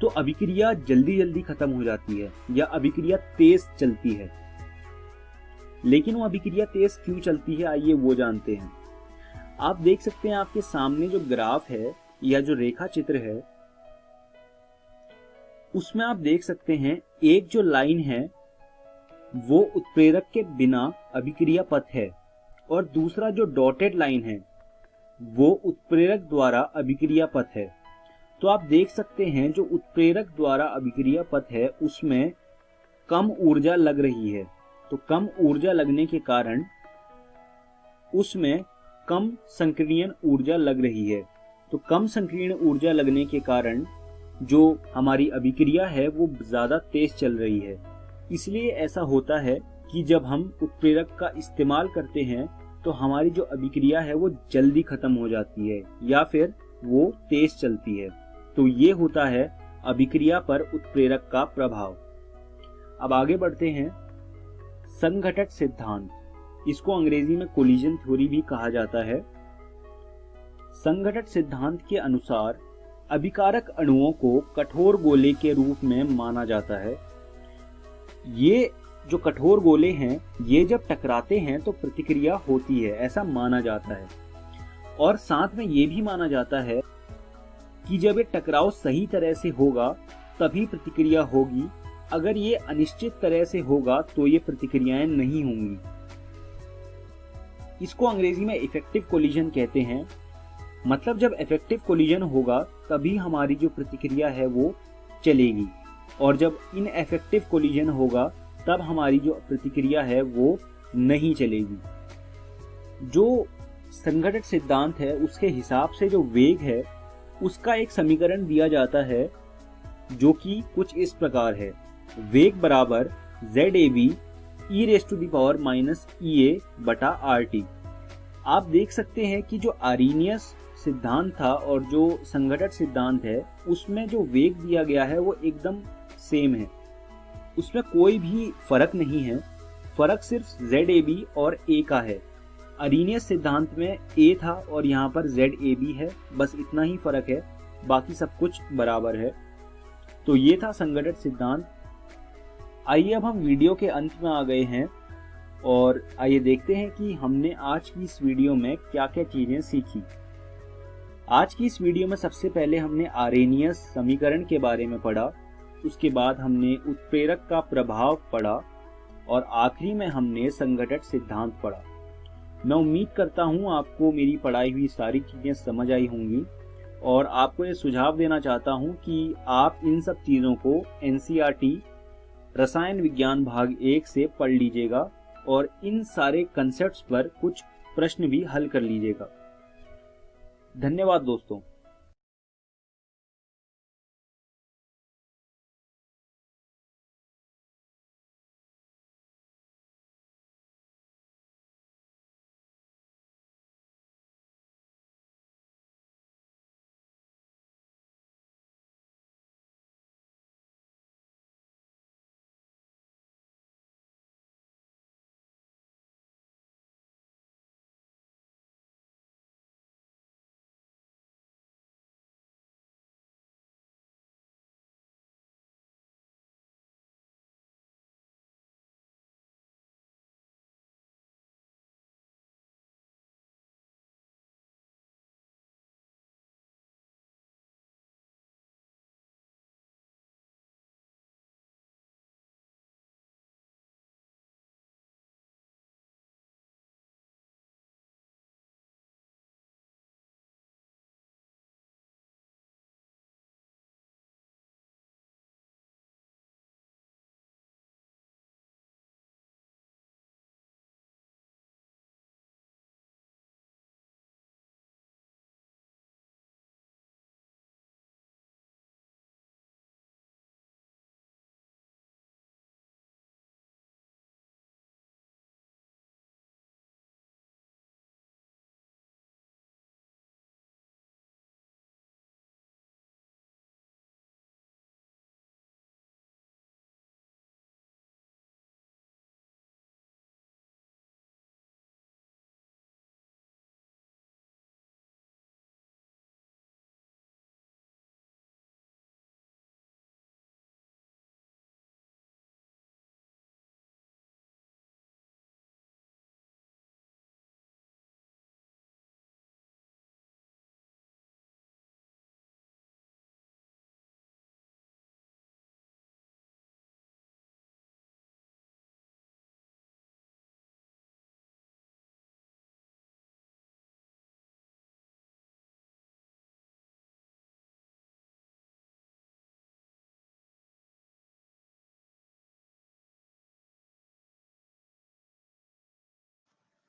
तो अभिक्रिया जल्दी जल्दी खत्म हो जाती है या अभिक्रिया तेज चलती है। लेकिन वो अभिक्रिया तेज क्यों चलती है, आइए वो जानते हैं। आप देख सकते हैं आपके सामने जो ग्राफ है या जो रेखा चित्र है उसमें आप देख सकते हैं एक जो लाइन है वो उत्प्रेरक के बिना अभिक्रिया पथ है और दूसरा जो डॉटेड लाइन है वो उत्प्रेरक द्वारा अभिक्रिया पथ है। तो आप देख सकते हैं जो उत्प्रेरक द्वारा अभिक्रिया पथ है उसमें कम ऊर्जा लग रही है। तो कम ऊर्जा लगने के कारण उसमें कम संक्रियण ऊर्जा लग रही है। तो कम संक्रियण ऊर्जा लगने के कारण जो हमारी अभिक्रिया है वो ज्यादा तेज चल रही है। इसलिए ऐसा होता है कि जब हम उत्प्रेरक का इस्तेमाल करते हैं तो हमारी जो अभिक्रिया है वो जल्दी खत्म हो जाती है या फिर वो तेज चलती है। तो ये होता है अभिक्रिया पर उत्प्रेरक का प्रभाव। अब आगे बढ़ते हैं। संघटक सिद्धांत, इसको अंग्रेजी में कोलिजन थ्योरी भी कहा जाता है। संघटक सिद्धांत के अनुसार अभिकारक अणुओं को कठोर गोले के रूप में माना जाता है। ये जो कठोर गोले हैं ये जब टकराते हैं तो प्रतिक्रिया होती है, ऐसा माना जाता है। और साथ में ये भी माना जाता है कि जब ये टकराव सही तरह से होगा तभी प्रतिक्रिया होगी, अगर ये अनिश्चित तरह से होगा तो ये प्रतिक्रियाएं नहीं होंगी। इसको अंग्रेजी में इफेक्टिव कोलिजन कहते हैं। मतलब जब इफेक्टिव कोलिजन होगा तभी हमारी जो प्रतिक्रिया है वो चलेगी और जब इनइफेक्टिव कोलिजन होगा तब हमारी जो प्रतिक्रिया है वो नहीं चलेगी। जो संघटक सिद्धांत है उसके हिसाब से जो वेग है उसका एक समीकरण दिया जाता है जो कि कुछ इस प्रकार है। वेग बराबर ZAB e⁻⁻ बटा RT। आप देख सकते हैं कि जो आर्हेनियस सिद्धांत था और जो संघटक सिद्धांत है उसमें जो वेग दिया गया है वो एकदम सेम है, उसमें कोई भी फर्क नहीं है। फर्क सिर्फ ZAB और A का है। आर्हेनियस सिद्धांत में A था और यहाँ पर ZAB है, बस इतना ही फर्क है, बाकी सब कुछ बराबर है। तो ये था संघटक सिद्धांत। आइए अब हम वीडियो के अंत में आ गए हैं और आइए देखते हैं कि हमने आज की इस वीडियो में क्या क्या चीजें सीखी। आज की इस वीडियो में सबसे पहले हमने आर्हेनियस समीकरण के बारे में पढ़ा, उसके बाद हमने उत्प्रेरक का प्रभाव पढ़ा और आखिरी में हमने संघटक सिद्धांत पढ़ा। मैं उम्मीद करता हूँ आपको मेरी पढ़ाई हुई सारी चीजें समझ आई होंगी और आपको ये सुझाव देना चाहता हूँ कि आप इन सब चीजों को NCERT रसायन विज्ञान भाग 1 से पढ़ लीजिएगा और इन सारे कंसेप्ट्स पर कुछ प्रश्न भी हल कर लीजिएगा। धन्यवाद दोस्तों।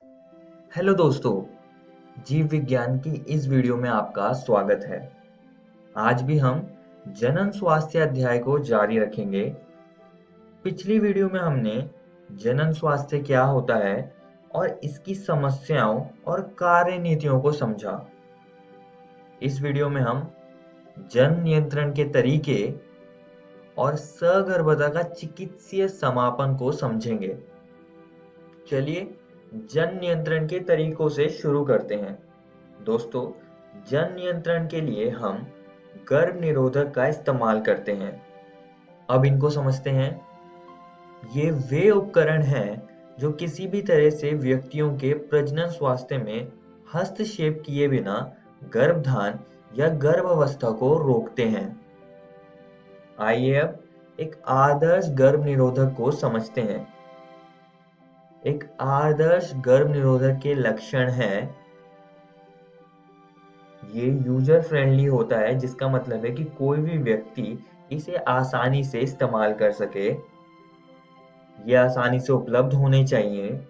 हेलो दोस्तों, जीव विज्ञान की इस वीडियो में आपका स्वागत है। आज भी हम जनन स्वास्थ्य अध्याय को जारी रखेंगे। पिछली वीडियो में हमने जनन स्वास्थ्य क्या होता है और इसकी समस्याओं और कार्य नीतियों को समझा। इस वीडियो में हम जन्म नियंत्रण के तरीके और सगर्भता का चिकित्सीय समापन को समझेंगे। चलिए जन नियंत्रण के तरीकों से शुरू करते हैं। दोस्तों, जन नियंत्रण के लिए हम गर्भ निरोधक का इस्तेमाल करते हैं। अब इनको समझते हैं। ये वे उपकरण हैं जो किसी भी तरह से व्यक्तियों के प्रजनन स्वास्थ्य में हस्तक्षेप किए बिना गर्भधान या गर्भावस्था को रोकते हैं। आइए अब एक आदर्श गर्भ निरोधक को समझते हैं। एक आदर्श गर्भ निरोधक के लक्षण हैं। ये यूजर फ्रेंडली होता है, जिसका मतलब है कि कोई भी व्यक्ति इसे आसानी से इस्तेमाल कर सके। ये आसानी से उपलब्ध होने चाहिए।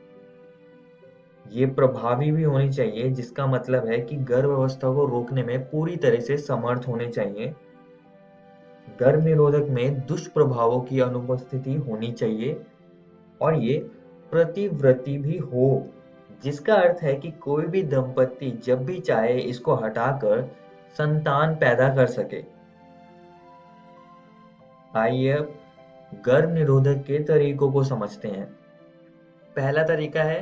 ये प्रभावी भी होने चाहिए, जिसका मतलब है कि गर्भावस्था को रोकने में पूरी तरह से समर्थ होने चाहिए। गर्भ निरोधक में दुष्प्रभावों की अनुपस्थिति होनी चाहिए और ये प्रतिवर्ती भी हो, जिसका अर्थ है कि कोई भी दंपत्ति जब भी चाहे इसको हटाकर संतान पैदा कर सके। आइए अब गर्भ निरोधक के तरीकों को समझते हैं। पहला तरीका है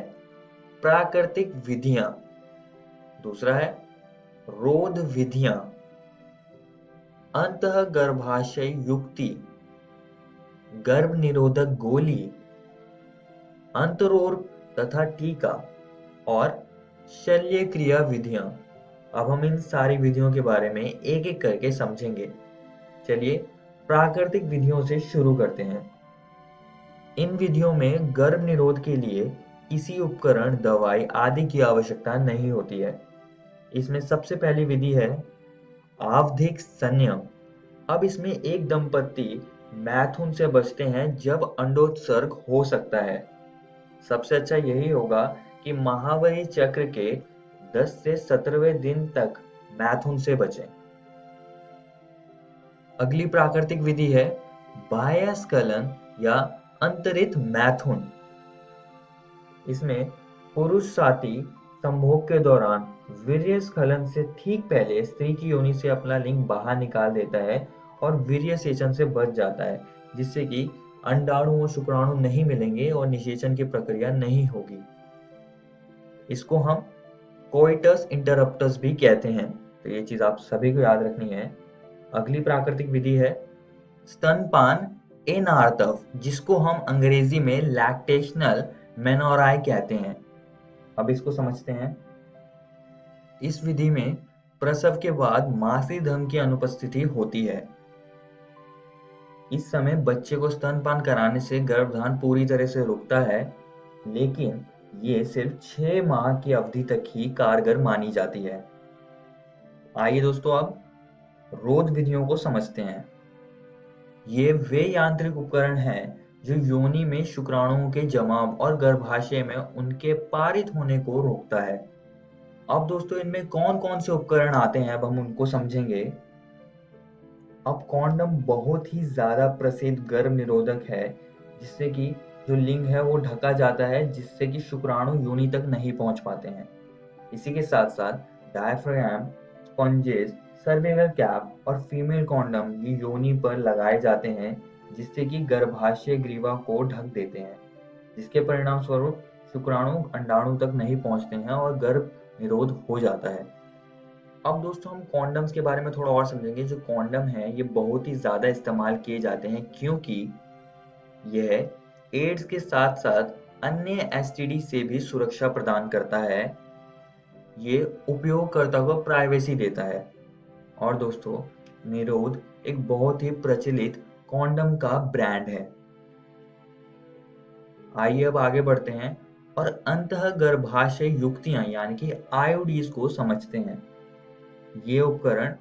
प्राकृतिक विधियां। दूसरा है रोध विधियां, अंतःगर्भाशय युक्ति, गर्भ निरोधक गोली, अंतरोर तथा टीका और शल्य क्रिया विधियां। अब हम इन सारी विधियों के बारे में एक एक करके समझेंगे। चलिए प्राकृतिक विधियों से शुरू करते हैं। इन विधियों में गर्भ निरोध के लिए किसी उपकरण, दवाई आदि की आवश्यकता नहीं होती है। इसमें सबसे पहली विधि है आवधिक संयम। अब इसमें एक दंपत्ति मैथुन से बचते हैं जब अंडोत्सर्ग हो सकता है। सबसे अच्छा यही होगा कि महावरी चक्र के 10 से 17वें दिन तक मैथुन से बचें। अगली प्राकृतिक विधि है बाह्य स्खलन या अंतरित मैथुन। इसमें पुरुष साथी संभोग के दौरान वीर्य स्खलन से ठीक पहले स्त्री की योनि से अपना लिंग बाहर निकाल देता है और वीर्य सेचन से बच जाता है, जिससे कि अंडाणु और शुक्राणु नहीं मिलेंगे और निषेचन की प्रक्रिया नहीं होगी। इसको हम कोइटस इंटरप्टस भी कहते हैं, तो ये चीज आप सभी को याद रखनी है। अगली प्राकृतिक विधि है स्तनपान इन आर्तव, जिसको हम अंग्रेजी में लैक्टेशनल मेनोराई कहते हैं। अब इसको समझते हैं। इस विधि में प्रसव के बाद मासिक धर्म की अनुपस्थिति होती है। इस समय बच्चे को स्तनपान कराने से गर्भधान पूरी तरह से रुकता है, लेकिन ये सिर्फ 6 माह की अवधि तक ही कारगर मानी जाती है। आइए दोस्तों अब रोध विधियों को समझते हैं। ये वे यांत्रिक उपकरण हैं जो योनि में शुक्राणुओं के जमाव और गर्भाशय में उनके पारित होने को रोकता है। अब दोस्तों इनमें कौन कौन से उपकरण आते हैं, अब हम उनको समझेंगे। अब कॉन्डम बहुत ही ज्यादा प्रसिद्ध गर्भ निरोधक है, जिससे कि जो लिंग है वो ढका जाता है, जिससे कि शुक्राणु योनि तक नहीं पहुंच पाते हैं। इसी के साथ साथ डायफ्राम, स्पंजेस, सर्वाइकल कैप और फीमेल कॉन्डम ये योनि पर लगाए जाते हैं, जिससे कि गर्भाशय ग्रीवा को ढक देते हैं, जिसके परिणाम स्वरूप शुक्राणु अंडाणु तक नहीं पहुंचते हैं और गर्भ निरोध हो जाता है। अब दोस्तों हम कॉन्डम्स के बारे में थोड़ा और समझेंगे। जो कॉन्डम है ये बहुत ही ज्यादा इस्तेमाल किए जाते हैं, क्योंकि यह एड्स के साथ साथ अन्य एसटीडी से भी सुरक्षा प्रदान करता है। ये उपयोगकर्ता को प्राइवेसी देता है। और दोस्तों निरोध एक बहुत ही प्रचलित कॉन्डम का ब्रांड है। आइए अब आगे बढ़ते हैं और अंतःगर्भाशय युक्तियां यानी कि आईयूडीज को समझते हैं। ये उपकरण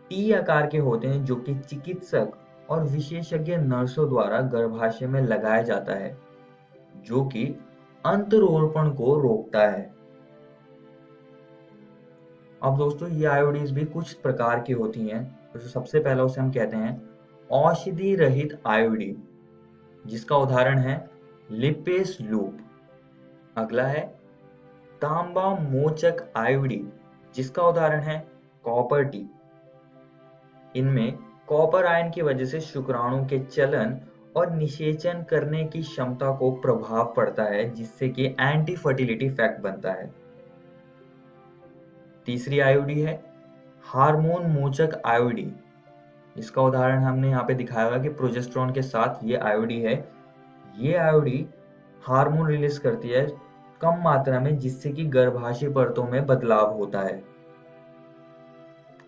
टी आकार के होते हैं, जो कि चिकित्सक और विशेषज्ञ नर्सों द्वारा गर्भाशय में लगाया जाता है, जो कि अंतरोपण को रोकता है। अब दोस्तों ये आयोडीज भी कुछ प्रकार की होती हैं। तो सबसे पहला उसे हम कहते हैं औषधि रहित आयोडीन, जिसका उदाहरण है लिपेस लूप। अगला है तांबा मोचक आयोडीन, जिसका उदाहरण है कॉपर टी। इनमें कॉपर आयन की वजह से शुक्राणु के चलन और निषेचन करने की क्षमता को प्रभाव पड़ता है, जिससे कि एंटी फर्टिलिटी फैक्ट बनता है। तीसरी आयोडी है हार्मोन मोचक आयोडी। इसका उदाहरण हमने यहाँ पे दिखाया हुआ है कि प्रोजेस्टेरोन के साथ ये आयोडी है। ये आयोडी हार्मोन रिलीज करती है कम मात्रा में, जिससे कि गर्भाशय परतों में बदलाव होता है।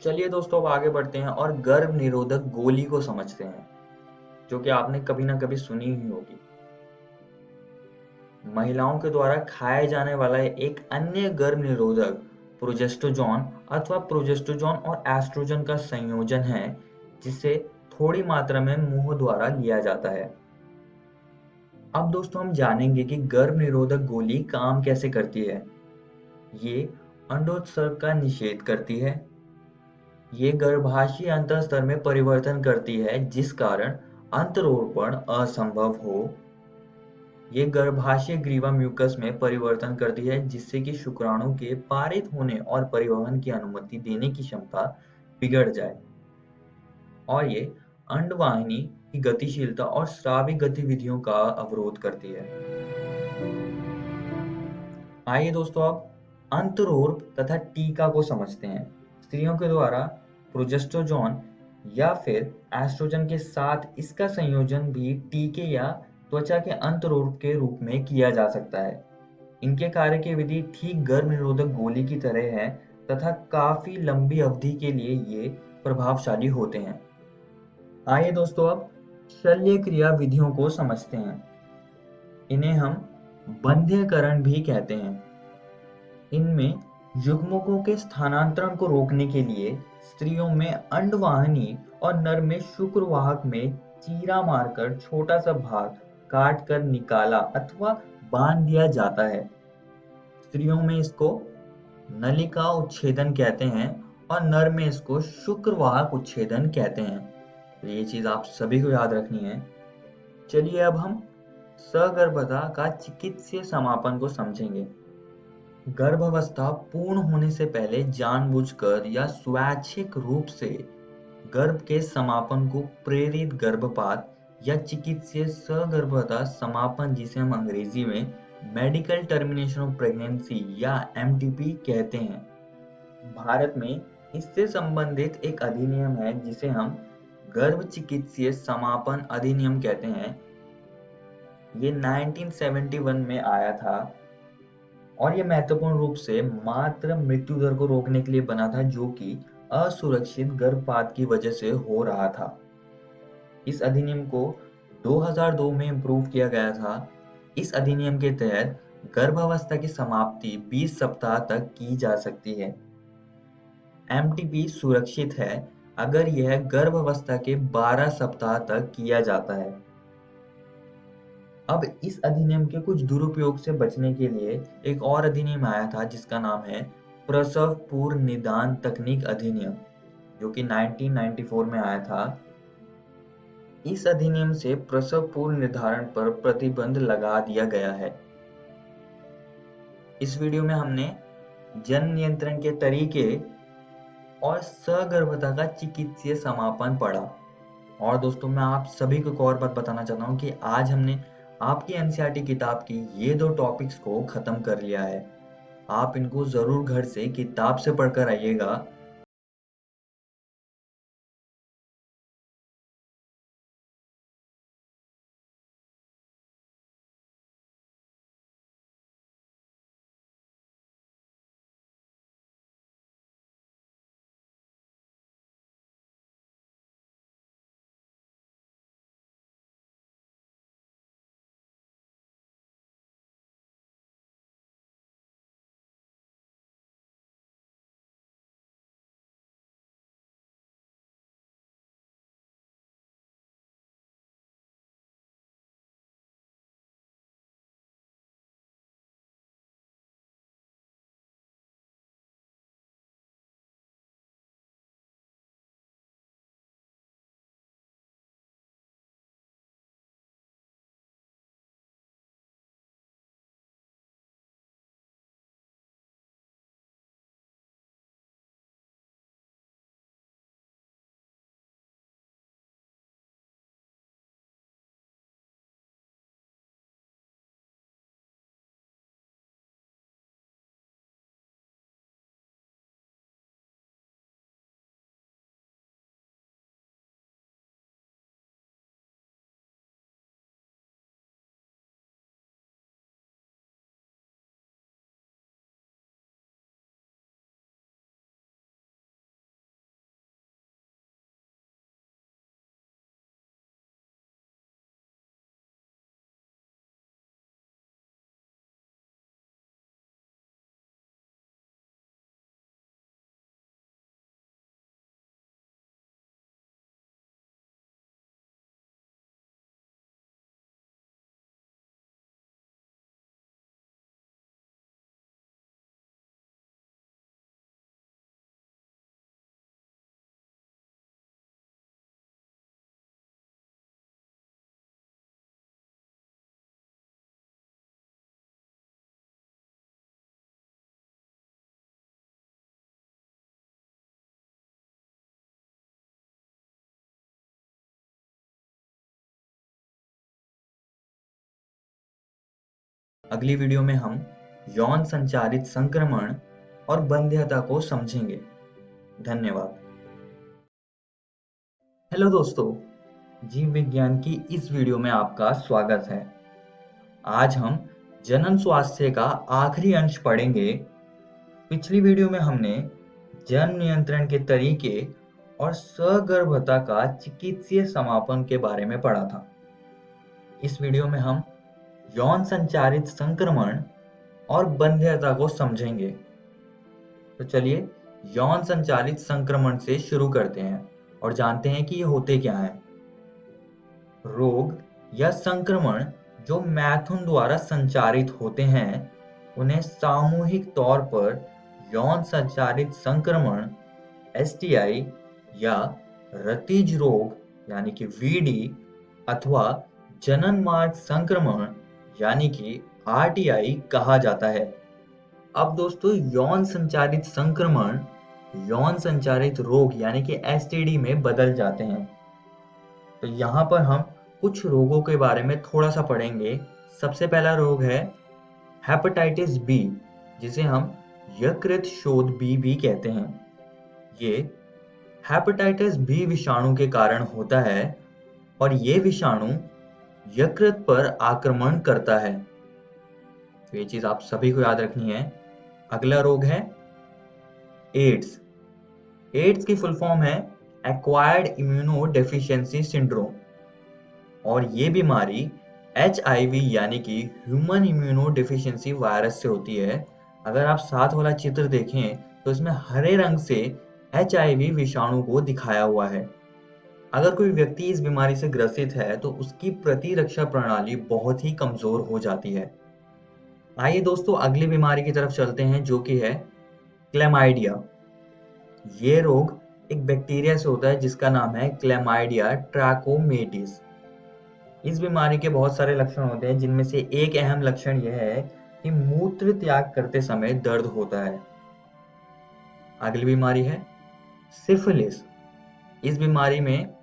चलिए दोस्तों अब आगे बढ़ते हैं और गर्भ निरोधक गोली को समझते हैं, जो कि आपने कभी ना कभी सुनी ही होगी। महिलाओं के द्वारा खाए जाने वाला एक अन्य गर्भ निरोधक प्रोजेस्टेरोन अथवा प्रोजेस्टेरोन और एस्ट्रोजन का संयोजन है, जिसे थोड़ी मात्रा में मुंह द्वारा लिया जाता है। अब दोस्तों हम जानेंगे कि गर्भ निरोधक गोली काम कैसे करती है। ये अंडोत्सर्ग का निषेध करती है। ये गर्भाशय अंतःस्तर में परिवर्तन करती है, जिस कारण अंतरोपण असंभव हो। ये गर्भाशय ग्रीवा म्यूकस में परिवर्तन करती है, जिससे कि शुक्राणु के पारित होने और परिवहन की अनुमति देने की क्षमता बिगड़ जाए। और ये अंडवाहिनी की गतिशीलता और स्राविक गतिविधियों का अवरोध करती है। आइए दोस्तों अब अंतरोर्प तथा टीका को समझते हैं। स्त्रियों के द्वारा प्रोजेस्टेरोन या फिर एस्ट्रोजन के साथ इसका संयोजन भी टीके या त्वचा के अंतरोर्प के रूप में किया जा सकता है। इनके कार्य की विधि ठीक गर्भ निरोधक गोली की तरह है तथा काफी लंबी अवधि के लिए ये प्रभावशाली होते हैं। आइए दोस्तों अब शल्य क्रिया विधियों को समझते हैं। इन्हें हम बंध्यकरण भी कहते हैं। इनमें युग्मकों के स्थानांतरण को रोकने के लिए स्त्रियों में अंडवाहिनी और नर में शुक्रवाहक में चीरा मारकर छोटा सा भाग काट कर निकाला अथवा बांध दिया जाता है। स्त्रियों में इसको नलिका उच्छेदन कहते हैं और नर में इसको शुक्रवाहक उच्छेदन कहते हैं। तो ये चीज आप सभी को याद रखनी है। चलिए अब हम सगर्भता का चिकित्सीय समापन को समझेंगे। गर्भावस्था पूर्ण होने से पहले जानबूझकर या स्वैच्छिक रूप से गर्भ के समापन को प्रेरित गर्भपात या चिकित्सीय सगर्भता समापन, जिसे हम अंग्रेजी में मेडिकल टर्मिनेशन ऑफ प्रेगनेंसी या एमटीपी कहते हैं। भारत में इससे संबंधित एक अधिनियम है जिसे हम गर्भ चिकित्सीय समापन अधिनियम कहते हैं। ये 1971 में आया था और ये महत्वपूर्ण रूप से मातृ मृत्यु दर को रोकने के लिए बना था, जो कि असुरक्षित गर्भपात की वजह से हो रहा था। इस अधिनियम को 2002 में इम्प्रूव किया गया था। इस अधिनियम के तहत गर्भावस्था की समाप्ति 20 सप्ताह तक की जा सकती है। एमटीपी सुरक्षित है अगर यह गर्भावस्था के 12 सप्ताह तक किया जाता है। अब इस अधिनियम के कुछ दुरुपयोग से बचने के लिए एक और अधिनियम आया था जिसका नाम है प्रसव पूर्व निदान तकनीक अधिनियम, जो कि 1994 में आया था। इस अधिनियम से प्रसव पूर्व निर्धारण पर प्रतिबंध लगा दिया गया है। इस वीडियो में हमने जन्म नियंत्रण के तरीके और सगर्भता का चिकित्सीय समापन पढ़ा। और दोस्तों मैं आप सभी को एक और बात बताना चाहता हूँ कि आज हमने आपकी एनसीईआरटी किताब की ये 2 टॉपिक्स को खत्म कर लिया है। आप इनको जरूर घर से किताब से पढ़कर आइएगा। अगली वीडियो में हम यौन संचारित संक्रमण और बंध्यता को समझेंगे। धन्यवाद। हेलो दोस्तों, जीव विज्ञान की इस वीडियो में आपका स्वागत है। आज हम जनन स्वास्थ्य का आखिरी अंश पढ़ेंगे। पिछली वीडियो में हमने जन्म नियंत्रण के तरीके और सगर्भता का चिकित्सीय समापन के बारे में पढ़ा था। इस वीडियो में हम यौन संचारित संक्रमण और बंध्यता को समझेंगे। तो चलिए यौन संचारित संक्रमण से शुरू करते हैं और जानते हैं कि ये होते क्या हैं। रोग या संक्रमण जो मैथुन द्वारा संचारित होते हैं, उन्हें सामूहिक तौर पर यौन संचारित संक्रमण STI या रतिज रोग यानी कि VD अथवा जनन मार्ग संक्रमण यानी कि RTI कहा जाता है। अब दोस्तों, यौन संचारित संक्रमण यौन संचारित रोग यानी कि STD में बदल जाते हैं। तो यहाँ पर हम कुछ रोगों के बारे में थोड़ा सा पढ़ेंगे। सबसे पहला रोग है हेपेटाइटिस बी, जिसे हम यकृत शोथ बी भी कहते हैं। ये हेपेटाइटिस बी विषाणु के कारण होता है और ये विषाणु यकृत पर आक्रमण करता है। तो ये चीज आप सभी को याद रखनी है। अगला रोग है एड्स। एड्स की फुल फॉर्म है एक्वायर्ड इम्यूनोडेफिशिएंसी सिंड्रोम और ये बीमारी HIV यानी कि ह्यूमन इम्यूनोडेफिशिएंसी वायरस से होती है। अगर आप साथ वाला चित्र देखें तो इसमें हरे रंग से HIV विषाणु को दिखाया हुआ है। अगर कोई व्यक्ति इस बीमारी से ग्रसित है तो उसकी प्रतिरक्षा प्रणाली बहुत ही कमजोर हो जाती है। आइए दोस्तों अगली बीमारी की तरफ चलते हैं, जो कि है क्लैमाइडिया। ये रोग एक बैक्टीरिया से होता है जिसका नाम है क्लैमाइडिया ट्रैकोमेटिस। इस बीमारी के बहुत सारे लक्षण होते हैं, जिनमें से एक अहम लक्षण यह है कि मूत्र त्याग करते समय दर्द होता है। अगली बीमारी है सिफिलिस। इस बीमारी में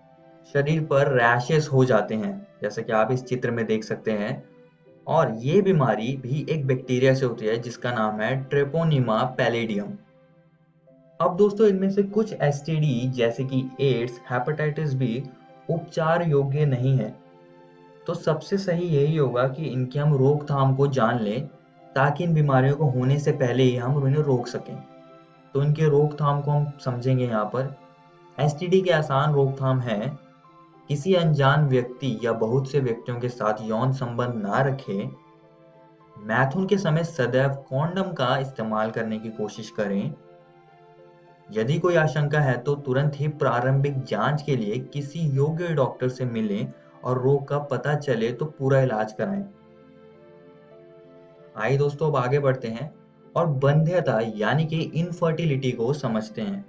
शरीर पर रैशेस हो जाते हैं, जैसे कि आप इस चित्र में देख सकते हैं, और ये बीमारी भी एक बैक्टीरिया से होती है जिसका नाम है ट्रेपोनिमा पैलिडियम। अब दोस्तों, इनमें से कुछ STD जैसे कि एड्स, हेपेटाइटिस बी उपचार योग्य नहीं है। तो सबसे सही यही होगा कि इनकी हम रोकथाम को जान लें, ताकि इन बीमारियों को होने से पहले ही हम उन्हें रोक सकें। तो इनके रोकथाम को हम समझेंगे यहाँ पर। STD के आसान रोकथाम है किसी अनजान व्यक्ति या बहुत से व्यक्तियों के साथ यौन संबंध ना रखें, मैथुन के समय सदैव कॉन्डम का इस्तेमाल करने की कोशिश करें, यदि कोई आशंका है तो तुरंत ही प्रारंभिक जांच के लिए किसी योग्य डॉक्टर से मिलें और रोग का पता चले तो पूरा इलाज कराएं। आइए दोस्तों अब आगे बढ़ते हैं और बंध्यता यानी कि इनफर्टिलिटी को समझते हैं।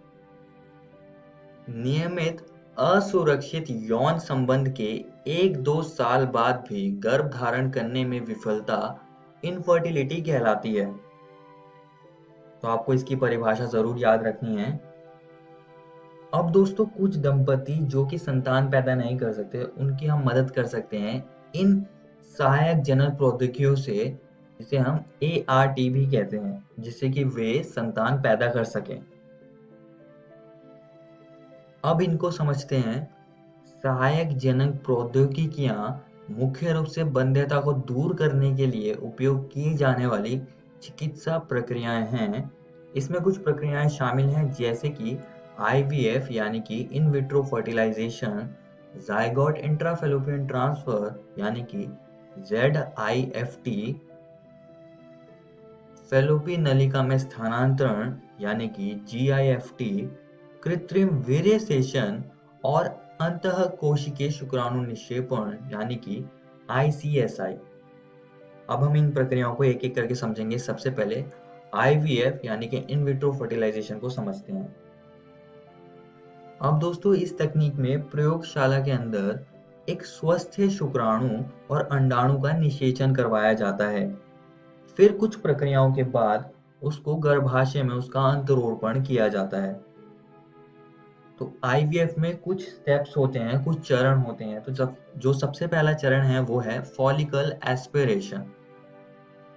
नियमित असुरक्षित यौन संबंध के 1-2 साल बाद भी गर्भ धारण करने में विफलता इनफर्टिलिटी कहलाती है। तो आपको इसकी परिभाषा जरूर याद रखनी है। अब दोस्तों, कुछ दंपति जो कि संतान पैदा नहीं कर सकते, उनकी हम मदद कर सकते हैं इन सहायक जनन प्रौद्योगिकियों से, जिसे हम ART भी कहते हैं, जिससे कि वे संतान पैदा कर सकें। अब इनको समझते हैं। सहायक जनन प्रौद्योगिकियां मुख्य रूप से बंध्यता को दूर करने के लिए उपयोग की जाने वाली चिकित्सा प्रक्रियाएं हैं। इसमें कुछ प्रक्रियाएं शामिल हैं, जैसे कि IVF यानी कि in vitro fertilization, zygote intrafallopian transfer यानी कि ZIFT, फैलोपी नलिका में स्थानांतरण यानी कि GIFT, कृत्रिम वीर्य सेचन और अंतःकोशिकीय शुक्राणु निक्षेपण यानी कि ICSI। अब हम इन प्रक्रियाओं को एक एक करके समझेंगे। सबसे पहले IVF यानी कि इन विट्रो फर्टिलाइजेशन को समझते हैं। अब दोस्तों, इस तकनीक में प्रयोगशाला के अंदर एक स्वस्थ शुक्राणु और अंडाणु का निषेचन करवाया जाता है। फिर कुछ प्रक्रियाओं के बाद उसको गर्भाशय में उसका अंतरोपण किया जाता है। तो IVF में कुछ स्टेप्स होते हैं, कुछ चरण होते हैं। तो जो सबसे पहला चरण है वो है फॉलिकल एस्पिरेशन।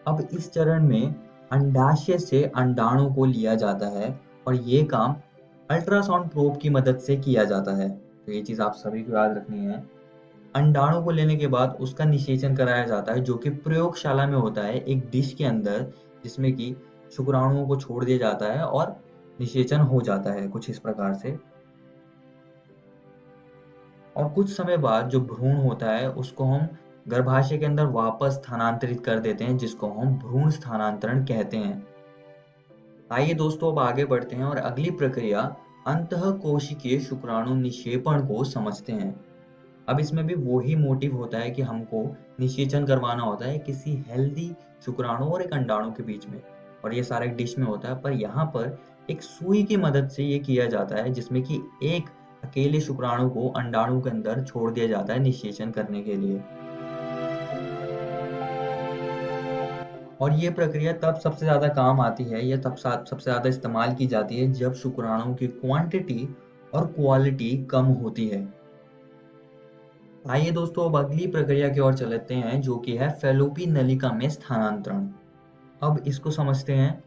अब इस चरण में अंडाशय से अंडाणु को लिया जाता है और ये काम अल्ट्रासाउंड प्रोब की मदद से किया जाता है। तो ये चीज आप सभी को याद रखनी है। अंडाणु को लेने के बाद उसका निषेचन कराया जाता है, जो कि प्रयोगशाला में होता है एक डिश के अंदर, जिसमें कि शुक्राणुओं को छोड़ दिया जाता है और निषेचन हो जाता है कुछ इस प्रकार से। और कुछ समय बाद जो भ्रूण होता है उसको हम गर्भाशय के अंदर वापस स्थानांतरित कर देते हैं, जिसको हम भ्रूण स्थानांतरण कहते हैं। आइए दोस्तों अब आगे बढ़ते हैं और अगली प्रक्रिया अंतःकोशिकीय शुक्राणु निक्षेपण को समझते हैं। अब इसमें भी वही मोटिव होता है कि हमको निषेचन करवाना होता है किसी हेल्दी शुक्राणु और एक अंडाणु के बीच में, और ये सारा एक डिश में होता है। पर यहाँ पर एक सुई की मदद से ये किया जाता है, जिसमें कि एक अकेले शुक्राणु को अंडाणु के अंदर छोड़ दिया जाता है निषेचन करने के लिए। और ये प्रक्रिया तब सबसे ज्यादा काम आती है या तब सबसे ज्यादा इस्तेमाल की जाती है जब शुक्राणुओं की क्वांटिटी और क्वालिटी कम होती है। आइए दोस्तों अब अगली प्रक्रिया की ओर चलते हैं, जो कि है फैलोपी नलिका में स्थानांतरण। अब इसको समझते हैं।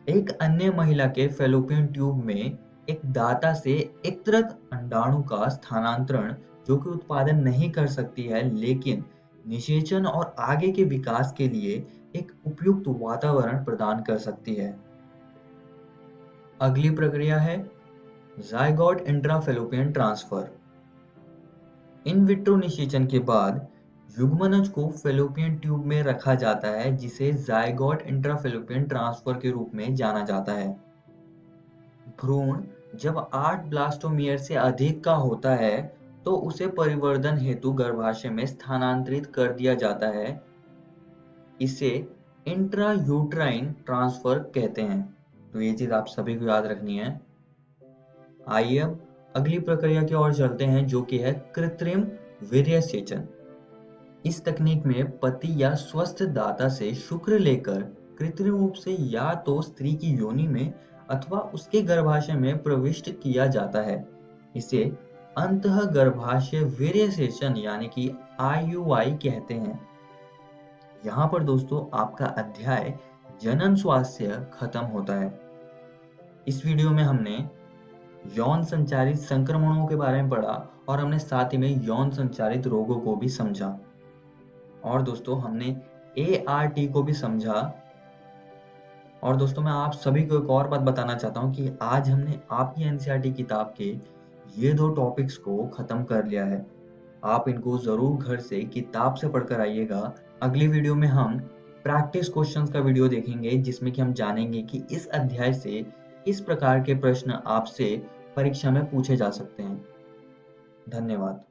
एक अन्य महिला के फैलोपियन ट्यूब में एक दाता से एकत्रक अंडाणु का स्थानांतरण, जो कि उत्पादन नहीं कर सकती है लेकिन निषेचन और आगे के विकास के लिए एक उपयुक्त वातावरण प्रदान कर सकती है। अगली प्रक्रिया है जायगोट इंट्राफैलोपियन ट्रांसफर। इन विट्रो निषेचन के बाद युग्मनज को फैलोपियन ट्यूब में रखा जाता है, जिसे जायगोट इंट्राफैलोपियन ट्रांसफर के रूप में जाना जाता है। भ्रूण जब 8 ब्लास्टोमियर से अधिक का होता है तो उसे परिवर्धन हेतु गर्भाशय में स्थानांतरित कर दिया जाता है। इसे इंट्रायूट्राइन ट्रांसफर कहते हैं। तो ये चीज आप सभी को याद रखनी है। आइए अब अगली प्रक्रिया की ओर चलते हैं, जो कि है कृत्रिम वीर्यसेचन। इस तकनीक में पति या स्वस्थ दाता से शुक्र लेकर कृत्रिम रूप से या तो स्त्री की योनि में अथवा उसके गर्भाशय में प्रविष्ट किया जाता है। इसे अंतःगर्भाशय वीर्यसेचन यानी कि IUI कहते हैं। यहाँ पर दोस्तों आपका अध्याय जनन स्वास्थ्य खत्म होता है। इस वीडियो में हमने यौन संचारित संक्रमणों के बारे में पढ़ा और हमने साथ ही में यौन संचारित रोगों को भी समझा। और दोस्तों हमने ART को भी समझा। और दोस्तों मैं आप सभी को एक और बात बताना चाहता हूँ कि आज हमने आपकी NCERT किताब के ये 2 टॉपिक्स को खत्म कर लिया है। आप इनको जरूर घर से किताब से पढ़कर आइएगा। अगली वीडियो में हम प्रैक्टिस क्वेश्चंस का वीडियो देखेंगे, जिसमें कि हम जानेंगे कि इस अध्याय से किस प्रकार के प्रश्न आपसे परीक्षा में पूछे जा सकते हैं। धन्यवाद।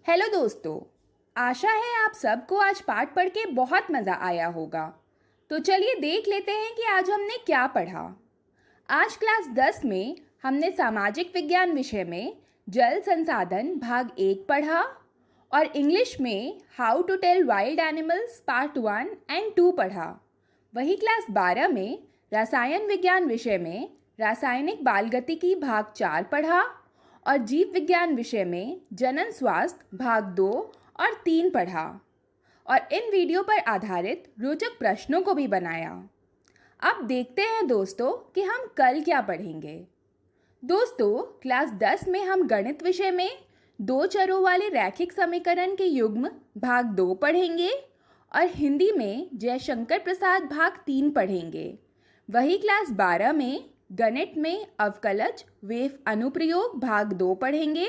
हेलो दोस्तों, आशा है आप सबको आज पाठ पढ़ के बहुत मज़ा आया होगा। तो चलिए देख लेते हैं कि आज हमने क्या पढ़ा। आज क्लास 10 में हमने सामाजिक विज्ञान विषय में जल संसाधन भाग 1 पढ़ा और इंग्लिश में how to tell wild animals part 1 and 2 पढ़ा। वही क्लास 12 में रसायन विज्ञान विषय में रासायनिक बालगतिकी भाग 4 पढ़ा और जीव विज्ञान विषय में जनन स्वास्थ्य भाग 2 और 3 पढ़ा। और इन वीडियो पर आधारित रोचक प्रश्नों को भी बनाया। अब देखते हैं दोस्तों कि हम कल क्या पढ़ेंगे। दोस्तों, क्लास 10 में हम गणित विषय में 2 चरों वाले रैखिक समीकरण के युग्म भाग 2 पढ़ेंगे और हिंदी में जयशंकर प्रसाद भाग 3 पढ़ेंगे। वही क्लास 12 में गणित में अवकलज वेव अनुप्रयोग भाग 2 पढ़ेंगे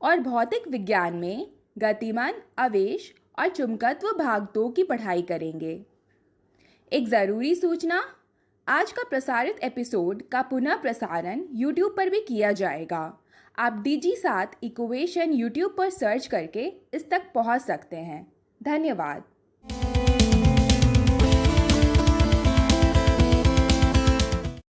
और भौतिक विज्ञान में गतिमान आवेश और चुंबकत्व भाग 2 की पढ़ाई करेंगे। एक ज़रूरी सूचना, आज का प्रसारित एपिसोड का पुनः प्रसारण YouTube पर भी किया जाएगा। आप DG7 इक्वेशन YouTube पर सर्च करके इस तक पहुंच सकते हैं। धन्यवाद।